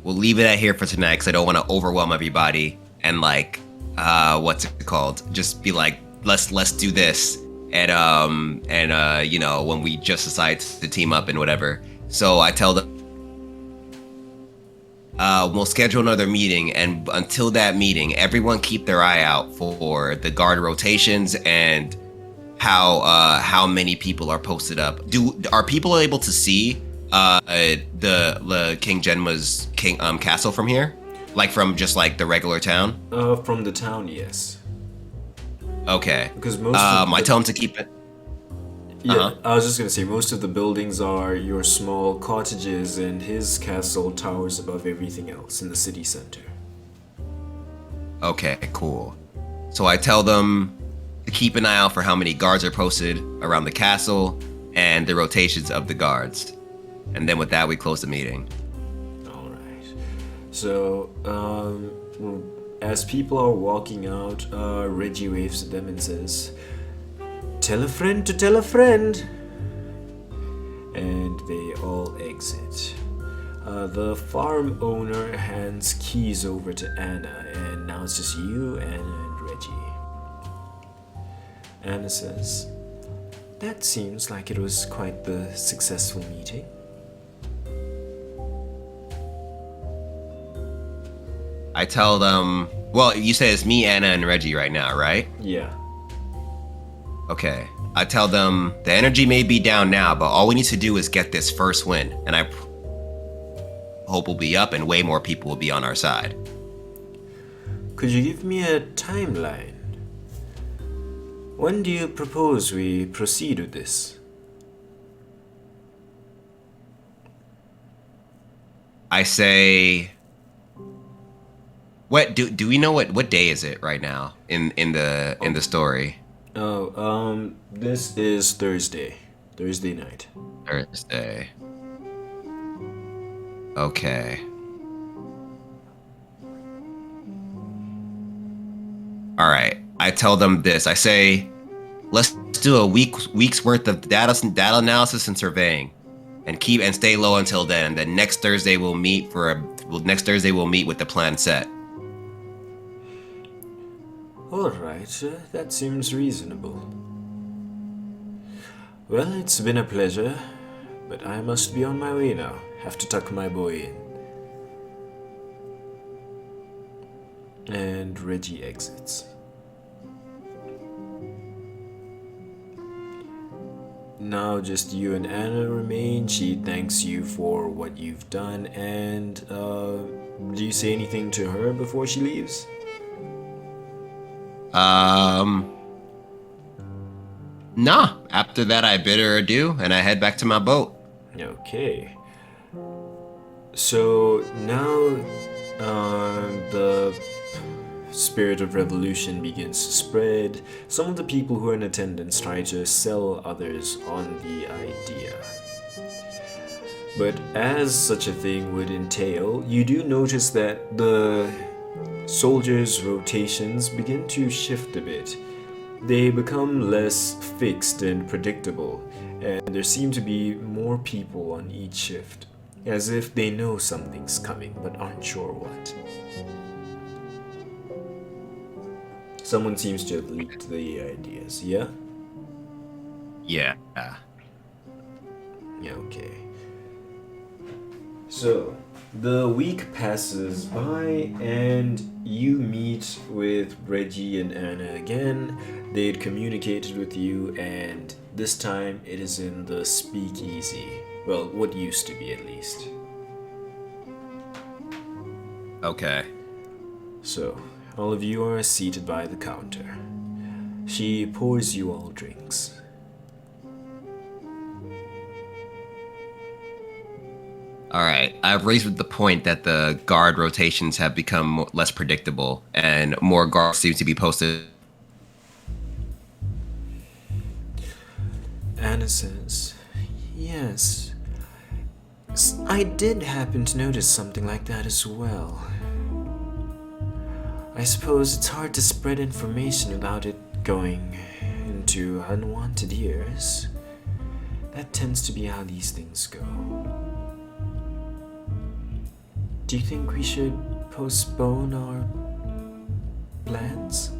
We'll leave it at here for tonight because I don't want to overwhelm everybody and what's it called? Just be like, let's do this. And when we just decide to team up and whatever. So I tell them, we'll schedule another meeting, and until that meeting, everyone keep their eye out for the guard rotations and how many people are posted up. Are people able to see the King Genma's castle from here? Like from just like the regular town? From the town, yes. Okay. Because most I tell them to keep it. Yeah, I was just gonna say, most of the buildings are your small cottages, and his castle towers above everything else in the city center. Okay, cool. So I tell them to keep an eye out for how many guards are posted around the castle and the rotations of the guards. And then with that, we close the meeting. Alright. So, as people are walking out, Reggie waves at them and says, "Tell a friend to tell a friend." And they all exit. The farm owner hands keys over to Anna, and now it's just you, Anna, and Reggie. Anna says, That seems like it was quite the successful meeting. I tell them, well, you say it's me, Anna, and Reggie right now, right? Yeah. Okay. I tell them the energy may be down now, but all we need to do is get this first win, and I hope we'll be up and way more people will be on our side. Could you give me a timeline? When do you propose we proceed with this? I say, what do we know what day is it right now in the story? This is Thursday night. Thursday. Okay. All right. I tell them this. I say, let's do a week's worth of data analysis and surveying, and stay low until then. And then next Thursday we'll meet with the plan set. Alright, that seems reasonable. Well, it's been a pleasure, but I must be on my way now. Have to tuck my boy in. And Reggie exits. Now just you and Anna remain. She thanks you for what you've done, and do you say anything to her before she leaves? Nah. After that, I bid her adieu, and I head back to my boat. Okay. So now the spirit of revolution begins to spread. Some of the people who are in attendance try to sell others on the idea. But as such a thing would entail, you do notice that the soldiers' rotations begin to shift a bit. They become less fixed and predictable, and there seem to be more people on each shift, as if they know something's coming but aren't sure what. Someone seems to have leaked the ideas, yeah? Yeah. Yeah, okay. So, the week passes by and you meet with Reggie and Anna again. They'd communicated with you, and this time it is in the speakeasy. Well, what used to be at least. Okay. So, all of you are seated by the counter. She pours you all drinks. All right. I've raised with the point that the guard rotations have become less predictable, and more guards seem to be posted. Anna says, yes. I did happen to notice something like that as well. I suppose it's hard to spread information without it going into unwanted ears. That tends to be how these things go. Do you think we should postpone our plans?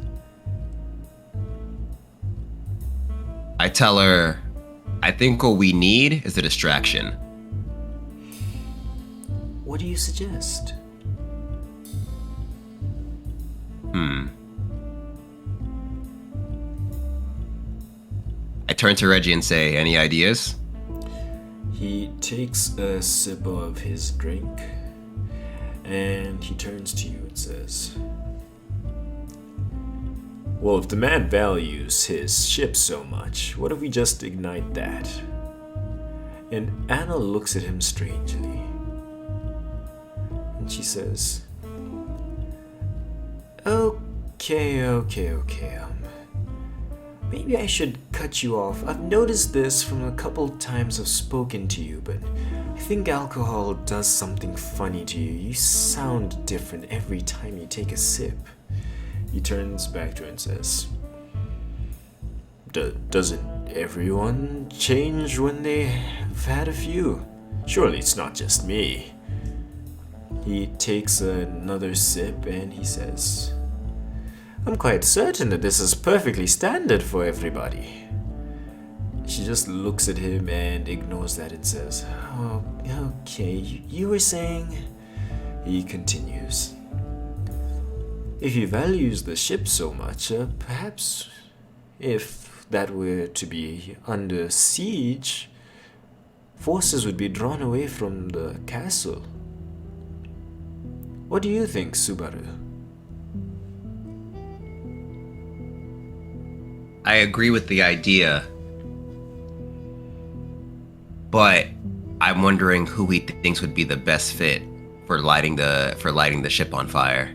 I tell her, I think what we need is a distraction. What do you suggest? I turn to Reggie and say, any ideas? He takes a sip of his drink and he turns to you and says, well, if the man values his ship so much, what if we just ignite that? And Anna looks at him strangely. And she says, Okay. Maybe I should cut you off. I've noticed this from a couple times I've spoken to you, but I think alcohol does something funny to you. You sound different every time you take a sip. He turns back to her and says, Doesn't everyone change when they have had a few? Surely it's not just me. He takes another sip and he says, I'm quite certain that this is perfectly standard for everybody. She just looks at him and ignores that and says, "Oh, okay, you were saying?" He continues, "If he values the ship so much, perhaps if that were to be under siege, forces would be drawn away from the castle. What do you think, Subaru?" I agree with the idea, but I'm wondering who he thinks would be the best fit for lighting the ship on fire.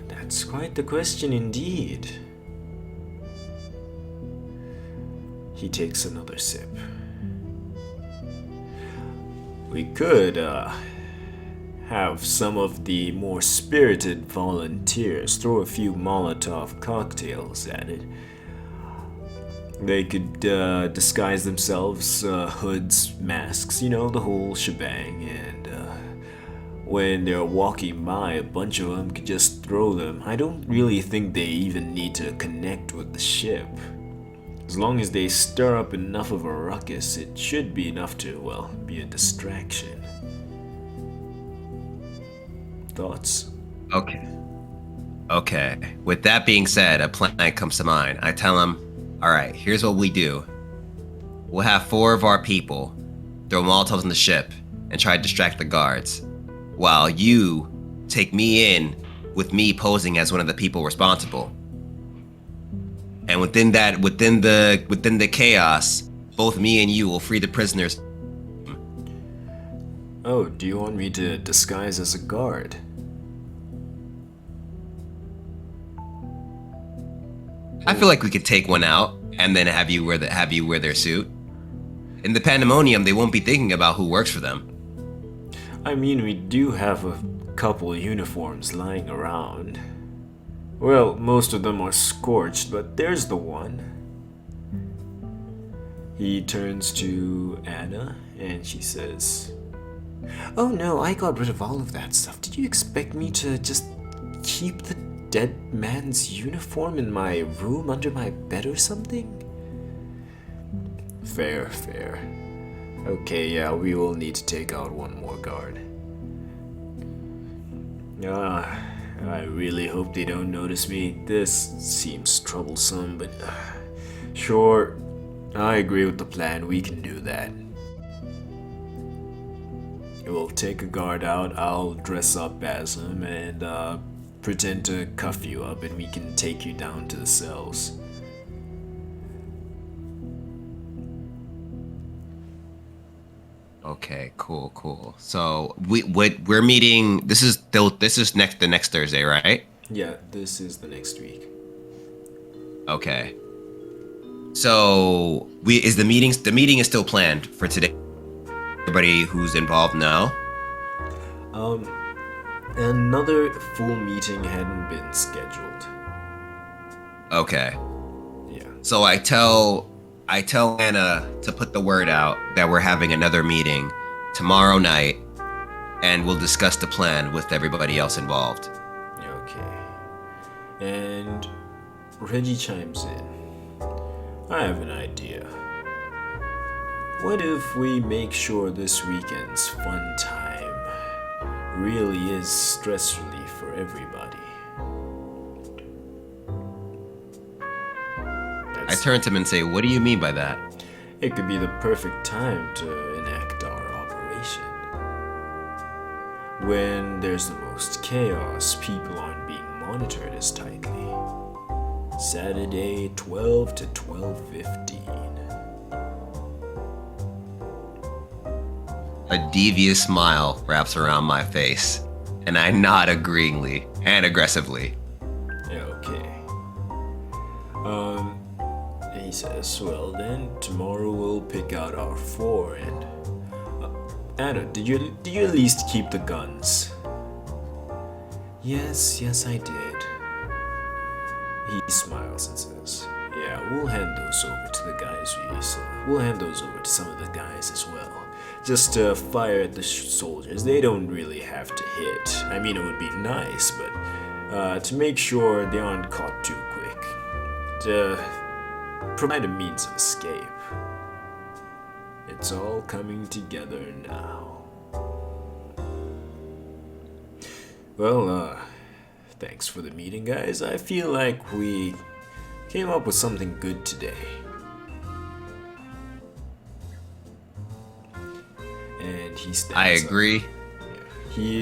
That's quite the question indeed. He takes another sip. We could, have some of the more spirited volunteers throw a few Molotov cocktails at it. They could disguise themselves, hoods, masks, the whole shebang, and when they're walking by, a bunch of them could just throw them. I don't really think they even need to connect with the ship. As long as they stir up enough of a ruckus, it should be enough to, be a distraction. Thoughts? Okay. With that being said, a plan comes to mind. I tell him, all right, here's what we do. We'll have 4 of our people throw Molotovs on the ship and try to distract the guards, while you take me in with me posing as one of the people responsible. And within the chaos, both me and you will free the prisoners. Oh, do you want me to disguise as a guard? I feel like we could take one out and then have you wear their suit. In the pandemonium, they won't be thinking about who works for them. I mean, we do have a couple uniforms lying around. Well, most of them are scorched, but there's the one. He turns to Anna and she says, "Oh no, I got rid of all of that stuff. Did you expect me to just keep the dead man's uniform in my room under my bed or something?" Fair. Okay, yeah, we will need to take out one more guard. I really hope they don't notice me. This seems troublesome, but sure, I agree with the plan. We can do that. We'll take a guard out. I'll dress up as him and pretend to cuff you up, and we can take you down to the cells. Okay, cool. So we're meeting. This is the next Thursday, right? Yeah, this is the next week. Okay. So the meeting is still planned for today. Everybody who's involved now. Another full meeting hadn't been scheduled. Okay. Yeah. So I tell Anna to put the word out that we're having another meeting tomorrow night, and we'll discuss the plan with everybody else involved. Okay. And Reggie chimes in. "I have an idea. What if we make sure this weekend's fun time really is stress relief for everybody?" I turn to him and say, "What do you mean by that?" It could be the perfect time to enact our operation. When there's the most chaos, people aren't being monitored as tightly. Saturday, 12 to 12:15. A devious smile wraps around my face, and I nod agreeingly and aggressively. Okay. He says, "Well then, tomorrow we'll pick out our 4 and... Anna, did you at least keep the guns?" Yes, I did." He smiles and says, "Yeah, we'll hand those over to the guys we'll hand those over to some of the guys as well. Just to fire at the soldiers. They don't really have to hit. I mean, it would be nice, but to make sure they aren't caught too quick. provide a means of escape. It's all coming together now. Well, thanks for the meeting, guys. I feel like we came up with something good today. And he stands I agree.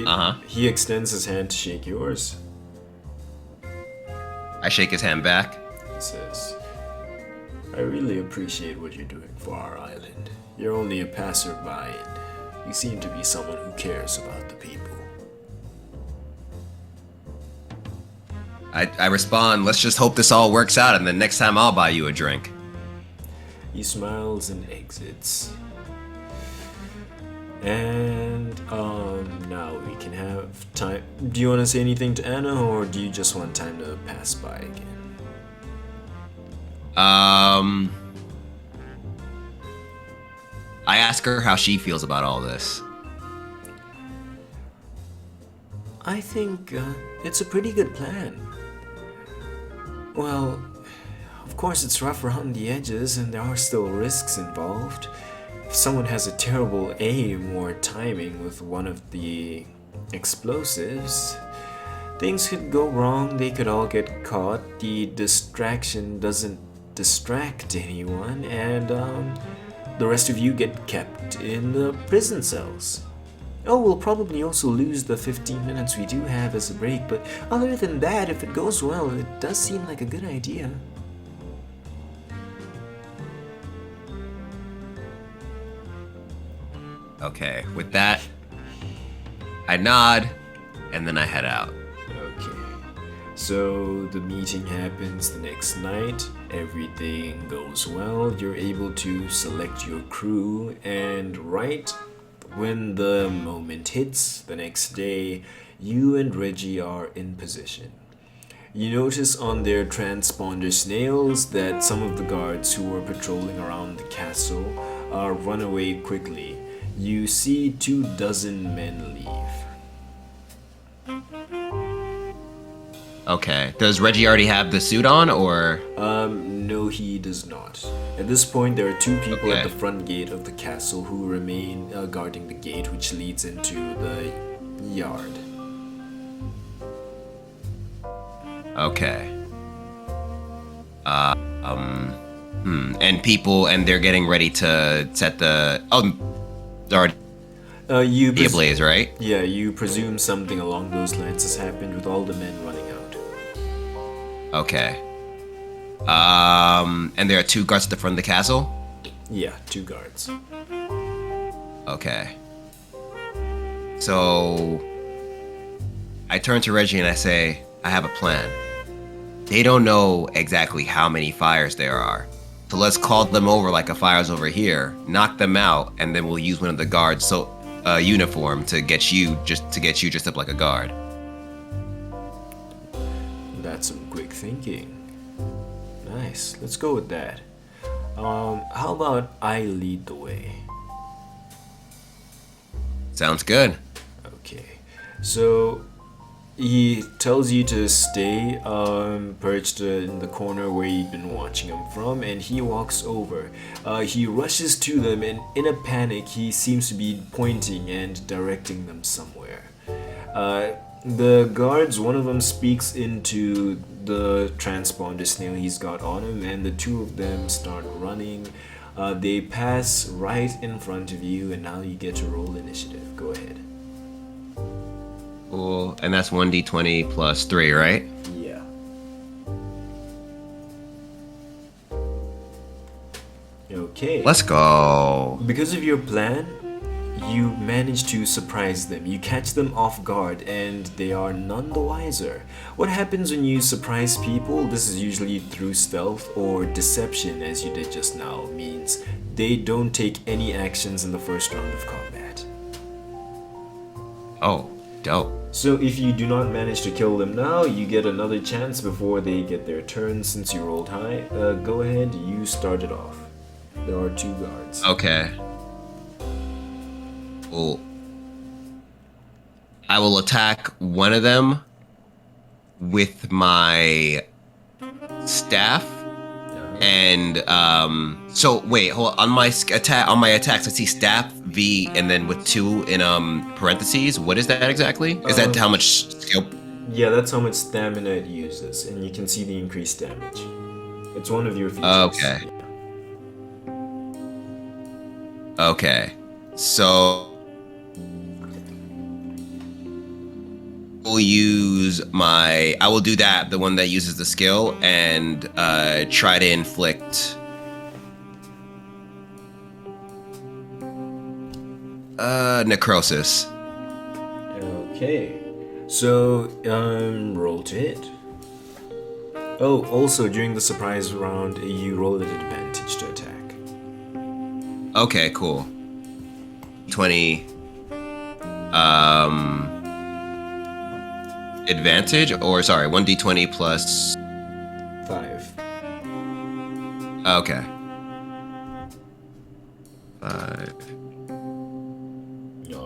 up. He extends his hand to shake yours. I shake his hand back. He says, I really appreciate what you're doing for our island. You're only a passerby, and you seem to be someone who cares about the people. I respond, let's just hope this all works out, and then next time I'll buy you a drink. He smiles and exits. And now we can have time. Do you want to say anything to Anna, or do you just want time to pass by again? I ask her how she feels about all this. I think it's a pretty good plan. Well, of course it's rough around the edges and there are still risks involved. If someone has a terrible aim or timing with one of the explosives, things could go wrong, they could all get caught, the distraction doesn't distract anyone, and the rest of you get kept in the prison cells. Oh, we'll probably also lose the 15 minutes we do have as a break, but other than that, if it goes well, it does seem like a good idea. Okay, with that, I nod, and then I head out. Okay. So the meeting happens the next night, everything goes well, you're able to select your crew, and right when the moment hits, the next day, you and Reggie are in position. You notice on their transponder snails that some of the guards who were patrolling around the castle run away quickly. You see 24 men leave. Okay, does Reggie already have the suit on, or? No, he does not. At this point, there are 2 people Okay. at the front gate of the castle who remain guarding the gate which leads into the yard. Okay. And people, and they're getting ready to set the, they're already You ablaze, right? Yeah, you presume something along those lines has happened with all the men running out. Okay. And there are 2 guards at the front of the castle? Yeah, 2 guards. Okay. So, I turn to Reggie and I say, I have a plan. They don't know exactly how many fires there are. So let's call them over like a fire's over here, knock them out, and then we'll use one of the guards' uniform to get you dressed up like a guard. That's some quick thinking. Nice, let's go with that. How about I lead the way? Sounds good. Okay, so he tells you to stay perched in the corner where you've been watching him from, and he walks over. He rushes to them, and in a panic, he seems to be pointing and directing them somewhere. The guards, one of them speaks into the transponder snail he's got on him, and the 2 of them start running. They pass right in front of you, and now you get to roll initiative. Go ahead. Cool. And that's 1d20 plus 3, right? Yeah. Okay. Let's go. Because of your plan, you manage to surprise them. You catch them off guard and they are none the wiser. What happens when you surprise people, this is usually through stealth or deception, as you did just now, means they don't take any actions in the first round of combat. Oh, dope. So if you do not manage to kill them now, you get another chance before they get their turn since you rolled high. Go ahead, you start it off. There are 2 guards. Okay. Cool. I will attack one of them with my staff And so wait, hold on. On my attacks, I see staff V and then with 2 in parentheses. What is that exactly? Is that how much skill? Yeah, that's how much stamina it uses, and you can see the increased damage. It's one of your features. Okay. Okay. So I will do that, the one that uses the skill, and try to inflict necrosis. Okay. So, roll to hit. Oh, also, during the surprise round, you roll at advantage to attack. Okay, cool. 20 advantage, or sorry, 1d20 plus 5. Okay. 5.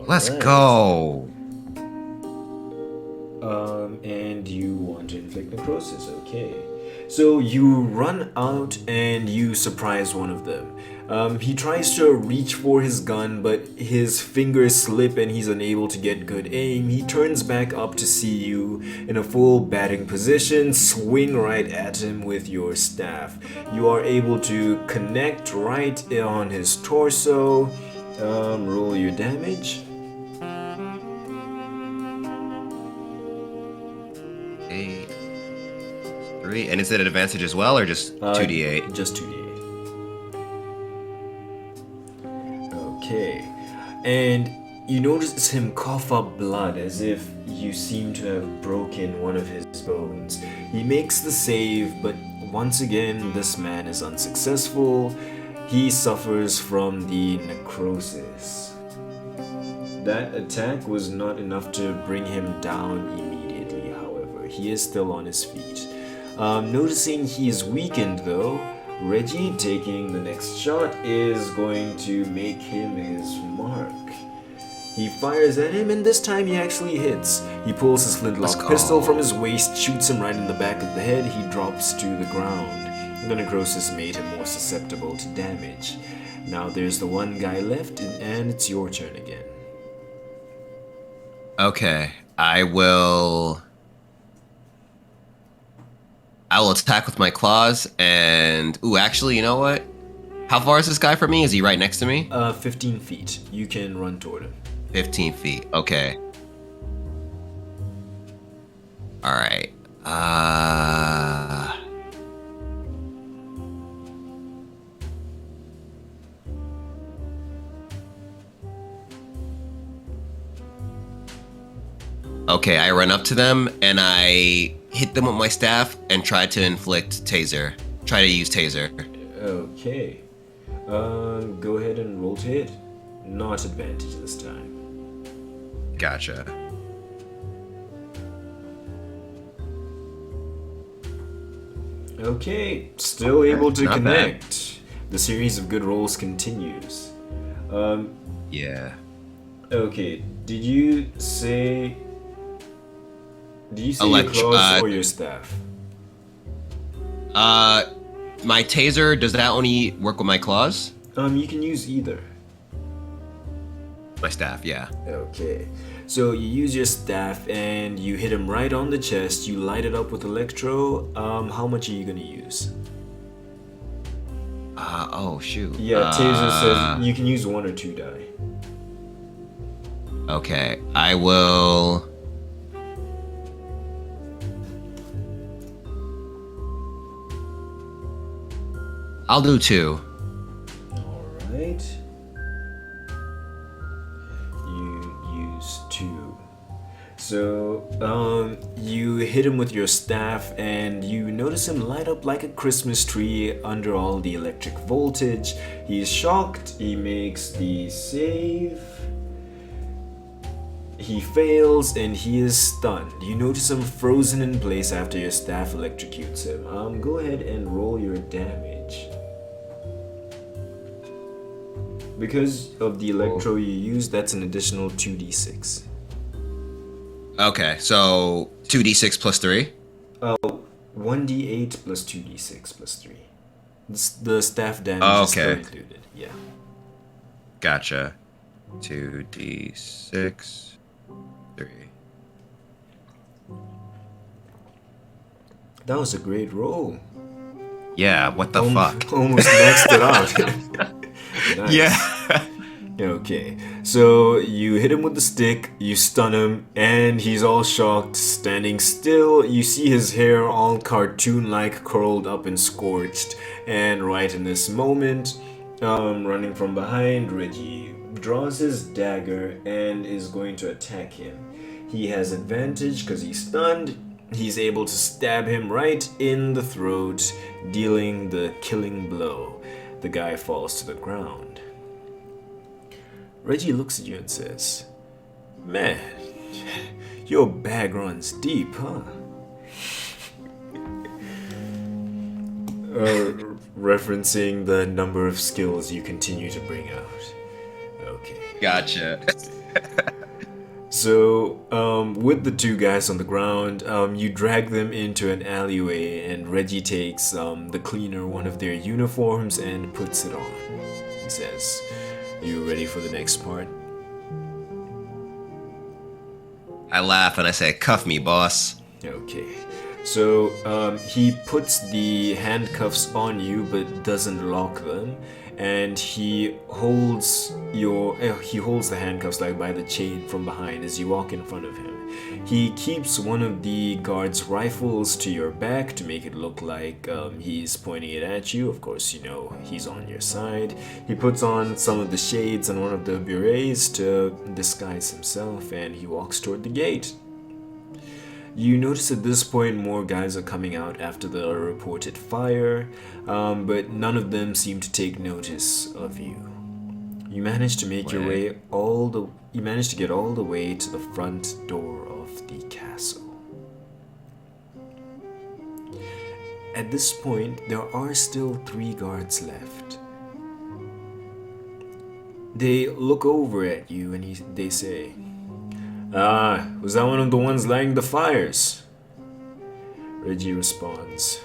Let's go. And you want to inflict necrosis, okay. So you run out and you surprise one of them. He tries to reach for his gun, but his fingers slip and he's unable to get good aim. He turns back up to see you in a full batting position, swing right at him with your staff. You are able to connect right on his torso. Roll your damage. 8, 3, and is it an advantage as well, or just 2d8? Just 2d8. Okay, and you notice him cough up blood as if you seem to have broken one of his bones. He makes the save, but once again, this man is unsuccessful. He suffers from the necrosis. That attack was not enough to bring him down immediately, however. He is still on his feet. Noticing he is weakened though, Reggie, taking the next shot, is going to make him his mark. He fires at him, and this time he actually hits. He pulls his flintlock pistol from his waist, shoots him right in the back of the head. He drops to the ground. The necrosis made him more susceptible to damage. Now there's the one guy left, and it's your turn again. Okay, I will attack with my claws, and actually, you know what? How far is this guy from me? Is he right next to me? 15 feet. You can run toward him. 15 feet. Okay. All right. Okay, I run up to them and I hit them with my staff and try to inflict taser. Try to use taser. Okay. Go ahead and roll to hit. Not advantage this time. Gotcha. Okay, still able to Not connect. bad. The series of good rolls continues. Yeah. Okay, did you say your claws or your staff? My taser, does that only work with my claws? You can use either. My staff, yeah. Okay, so you use your staff and you hit him right on the chest. You light it up with electro. How much are you gonna use? Oh shoot. Yeah, taser says you can use 1 or 2 die. Okay, I will. I'll do 2. Alright. You use 2. So, you hit him with your staff and you notice him light up like a Christmas tree under all the electric voltage. He's shocked. He makes the save. He fails and he is stunned. You notice him frozen in place after your staff electrocutes him. Go ahead and roll your damage. Because of the electro you use, that's an additional 2d6. Okay, so 2d6 plus 3? 1d8 plus 2d6 plus 3. The staff damage Oh, is still okay. included. Yeah. Gotcha. 2d6. 3. That was a great roll. Yeah, what the fuck? Almost maxed it out. Yeah. Nice. Okay, so you hit him with the stick, you stun him, and he's all shocked, standing still. You see his hair all cartoon-like curled up and scorched. And right in this moment, running from behind, Reggie draws his dagger and is going to attack him. He has advantage because he's stunned. He's able to stab him right in the throat, dealing the killing blow. The guy falls to the ground. Reggie looks at you and says, "Man, your bag runs deep, huh?" Referencing the number of skills you continue to bring out. Okay. Gotcha. So, with the two guys on the ground, you drag them into an alleyway, and Reggie takes the cleaner one of their uniforms and puts it on. He says, "You ready for the next part?" I laugh and I say, cuff me, boss. Okay. So he puts the handcuffs on you but doesn't lock them, and he holds the handcuffs like by the chain from behind as you walk in front of him. He keeps one of the guard's rifles to your back to make it look like he's pointing it at you. Of course, you know he's on your side. He puts on some of the shades and one of the berets to disguise himself, and he walks toward the gate. You notice at this point more guys are coming out after the reported fire, but none of them seem to take notice of you. You manage to make your way you manage to get all the way to the front door of the castle. At this point, there are still 3 guards left. They look over at you and they say, was that one of the ones lighting the fires?" Reggie responds,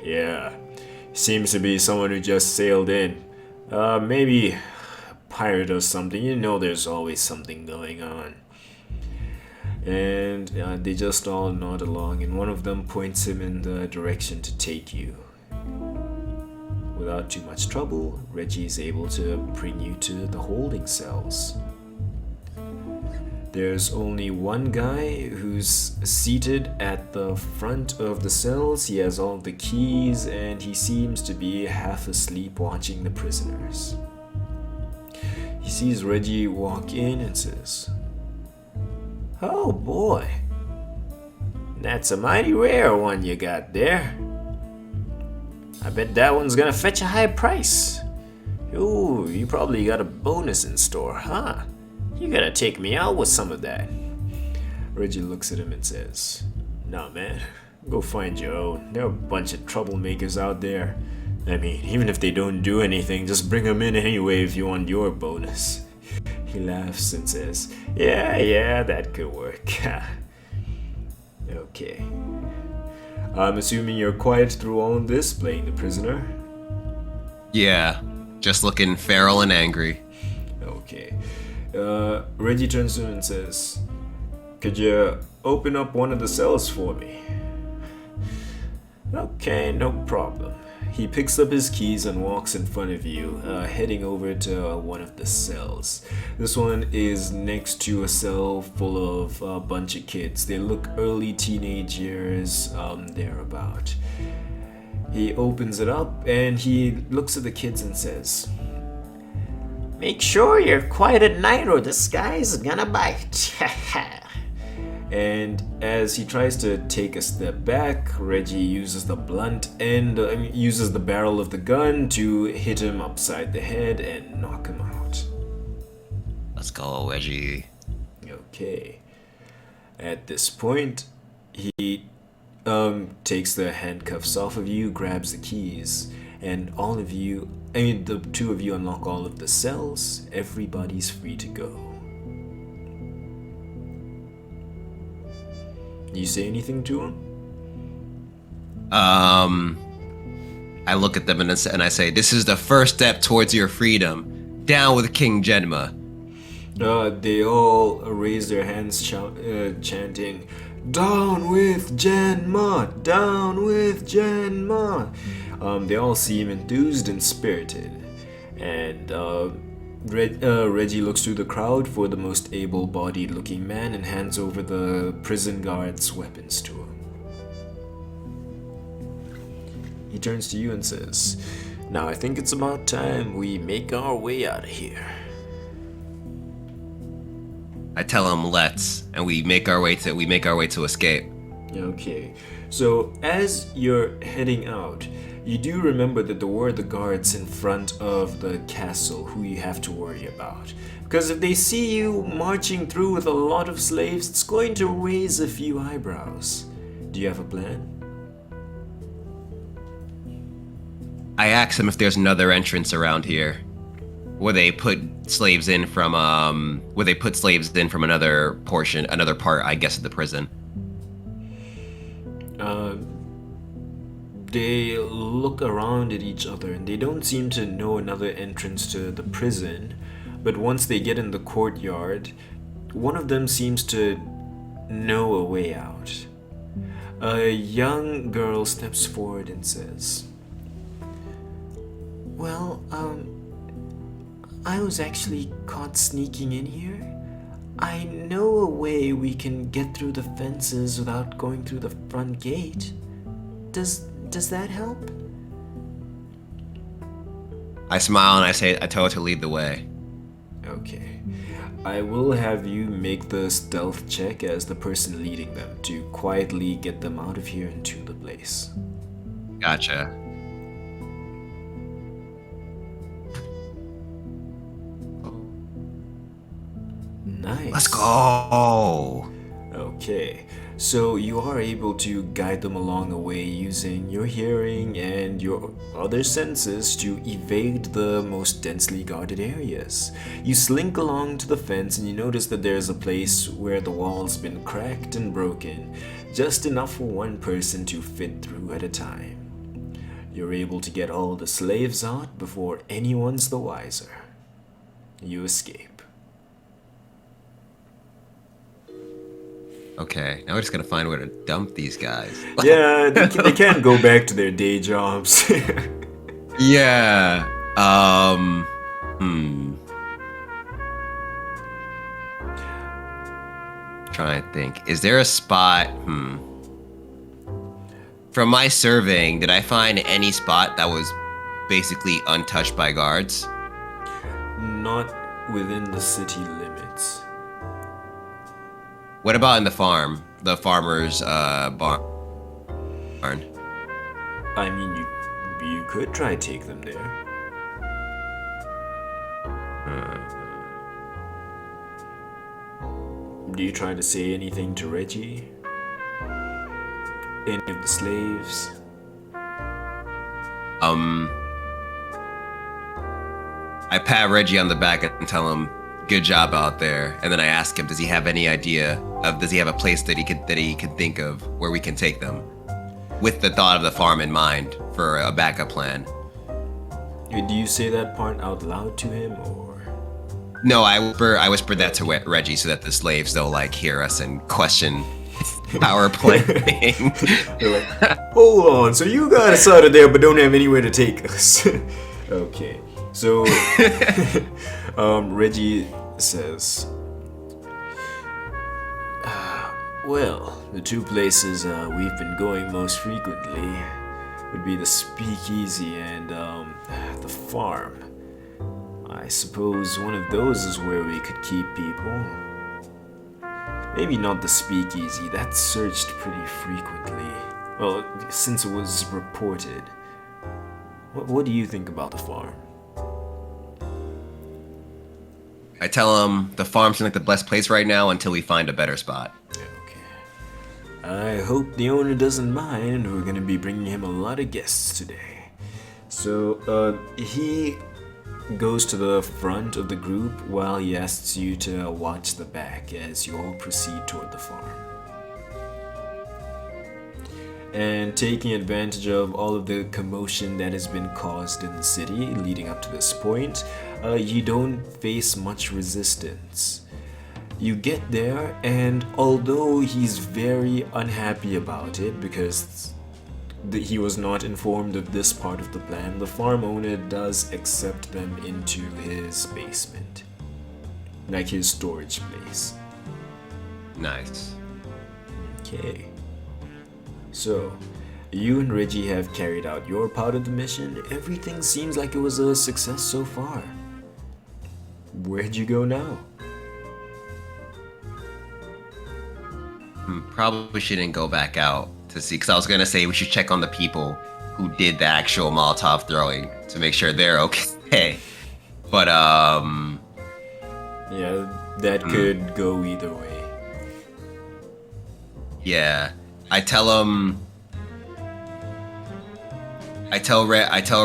"Yeah, seems to be someone who just sailed in. Maybe a pirate or something. You know there's always something going on." And they just all nod along, and one of them points him in the direction to take you. Without too much trouble, Reggie is able to bring you to the holding cells. There's only one guy who's seated at the front of the cells. He has all the keys and he seems to be half asleep watching the prisoners. He sees Reggie walk in and says, "Oh boy, that's a mighty rare one you got there. I bet that one's gonna fetch a high price. Ooh, you probably got a bonus in store, huh? You gotta take me out with some of that." Reggie looks at him and says, "Nah, man, go find your own. There are a bunch of troublemakers out there. I mean, even if they don't do anything, just bring them in anyway if you want your bonus." He laughs and says, Yeah, that could work." Okay. I'm assuming you're quiet through all of this, playing the prisoner? Yeah, just looking feral and angry. Okay. Reggie turns to him and says, "Could you open up one of the cells for me?" "Okay, no problem." He picks up his keys and walks in front of you, heading over to one of the cells. This one is next to a cell full of a bunch of kids. They look early teenage years, thereabout. He opens it up and he looks at the kids and says, "Make sure you're quiet at night or this guy's gonna bite." And as he tries to take a step back, Reggie uses the uses the barrel of the gun to hit him upside the head and knock him out. Let's go, Reggie. Okay. At this point, he takes the handcuffs off of you, grabs the keys, and the 2 of you unlock all of the cells. Everybody's free to go. You say anything to him? I I look at them and I say, "This is the first step towards your freedom. Down with King Genma." They all raise their hands, chanting, "Down with Genma! Down with Genma!" They all seem enthused and spirited. And Reggie looks through the crowd for the most able-bodied looking man and hands over the prison guard's weapons to him. He turns to you and says, "Now I think it's about time we make our way out of here." I tell him, "Let's," and we make our way to escape. Okay, so as you're heading out, you do remember that there were the guards in front of the castle who you have to worry about. Because if they see you marching through with a lot of slaves, it's going to raise a few eyebrows. Do you have a plan? I ask him if there's another entrance around here, where they put slaves in from another part, I guess, of the prison. They look around at each other and they don't seem to know another entrance to the prison, but once they get in the courtyard, one of them seems to know a way out. A young girl steps forward and says, "Well, I was actually caught sneaking in here. I know a way we can get through the fences without going through the front gate. Does that help?" I smile and I tell her to lead the way. Okay. I will have you make the stealth check as the person leading them to quietly get them out of here and to the place. Gotcha. Nice. Let's go. Okay, so you are able to guide them along the way using your hearing and your other senses to evade the most densely guarded areas. You slink along to the fence and you notice that there's a place where the wall's been cracked and broken, just enough for one person to fit through at a time. You're able to get all the slaves out before anyone's the wiser. You escape. Okay, now we're just gonna find where to dump these guys. Yeah, they can't go back to their day jobs. Yeah. Trying to think. Is there a spot? From my surveying, did I find any spot that was basically untouched by guards? Not within the city limits. What about in the farm? The farmer's barn? I mean, you could try to take them there. Do you try to say anything to Reggie? Any of the slaves? I pat Reggie on the back and tell him, "Good job out there." And then I ask him, does he have a place that he could think of where we can take them? With the thought of the farm in mind for a backup plan. Do you say that part out loud to him, or? No, I whispered that to Reggie so that the slaves don't hear us and question our planning. They're like, "Hold on, so you got us out of there but don't have anywhere to take us." Okay, so Reggie says, "Well, the two places we've been going most frequently would be the speakeasy and the farm. I suppose one of those is where we could keep people. Maybe not the speakeasy, that's searched pretty frequently. Well, since it was reported. What do you think about the farm?" I tell him the farm seems like the best place right now until we find a better spot. Okay. I hope the owner doesn't mind. We're gonna be bringing him a lot of guests today. So, he goes to the front of the group while he asks you to watch the back as you all proceed toward the farm. and taking advantage of all of the commotion that has been caused in the city leading up to this point, you don't face much resistance. You get there, and although he's very unhappy about it because he was not informed of this part of the plan, the farm owner does accept them into his basement, like his storage place. Nice. Okay. So, you and Reggie have carried out your part of the mission. Everything seems like it was a success so far. Where'd you go now? Probably shouldn't go back out to see, because I was gonna say we should check on the people who did the actual Molotov throwing to make sure they're okay. But yeah, that could go either way. Yeah, I tell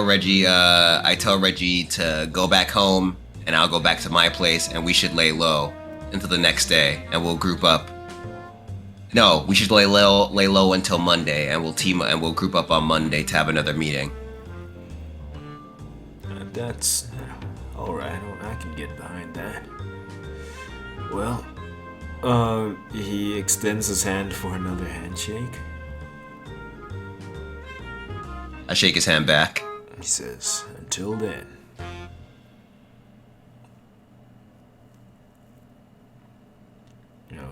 Reggie to go back home, and I'll go back to my place, and we should lay low until the next day, and we'll group up. No, we should lay low until Monday, and we'll group up on Monday to have another meeting. That's alright. I can get behind that. Well, he extends his hand for another handshake. I shake his hand back. He says, "Until then."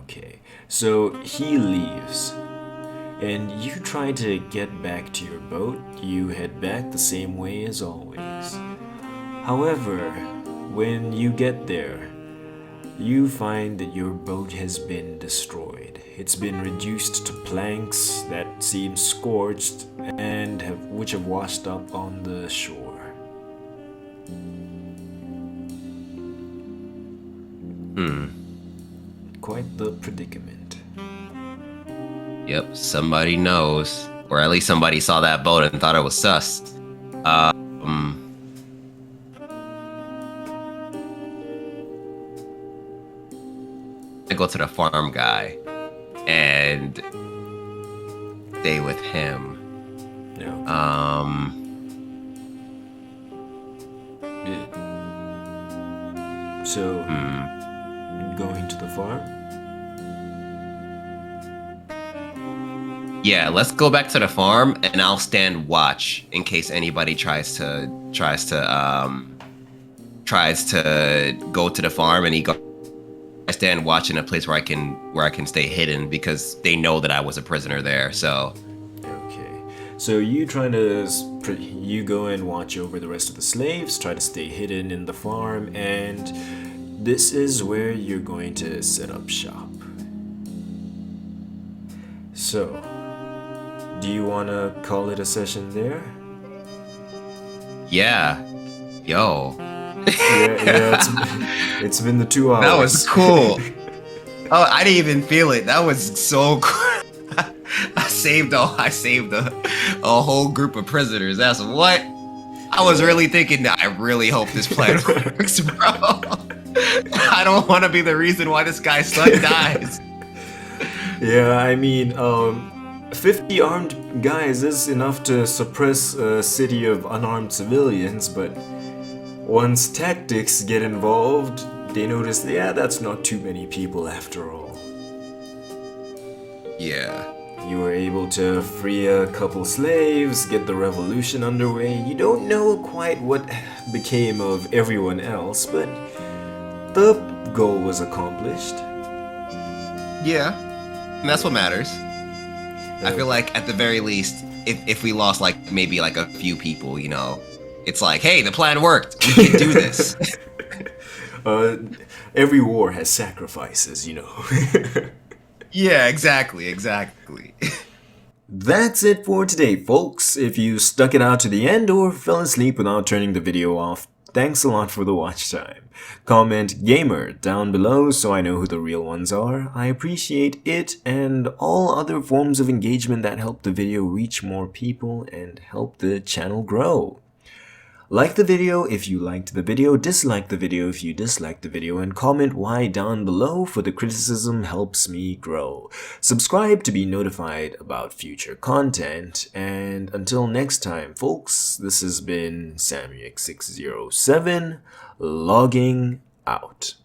Okay, so he leaves, and you try to get back to your boat. You head back the same way as always. However, when you get there, you find that your boat has been destroyed. It's been reduced to planks that seem scorched and which have washed up on the shore. Quite the predicament. Yep, somebody knows, or at least somebody saw that boat and thought it was sus. I go to the farm guy and stay with him. No. So, going to the farm? Yeah, let's go back to the farm, and I'll stand watch in case anybody tries to go to the farm, and I stand watch in a place where I can stay hidden because they know that I was a prisoner there. So. Okay. So you go and watch over the rest of the slaves, try to stay hidden in the farm, and this is where you're going to set up shop. So, do you want to call it a session there? Yeah. Yo. It's been the 2 hours. That was cool. Oh, I didn't even feel it. That was so cool. I saved a whole group of prisoners. That's what? I was really thinking that I really hope this plan works, bro. I don't want to be the reason why this guy's son dies. Yeah, I mean, 50 armed guys is enough to suppress a city of unarmed civilians, but once tactics get involved, they notice, that's not too many people after all. Yeah. You were able to free a couple slaves, get the revolution underway. You don't know quite what became of everyone else, but the goal was accomplished. Yeah, and that's what matters. I feel like at the very least, if we lost maybe a few people, it's like, hey, the plan worked. We can do this. Every war has sacrifices, Yeah, exactly. That's it for today, folks. If you stuck it out to the end or fell asleep without turning the video off, thanks a lot for the watch time. Comment gamer down below so I know who the real ones are. I appreciate it and all other forms of engagement that help the video reach more people and help the channel grow. Like the video if you liked the video, dislike the video if you disliked the video, and comment why down below, for the criticism helps me grow. Subscribe to be notified about future content, and until next time folks, this has been Samyek607 logging out.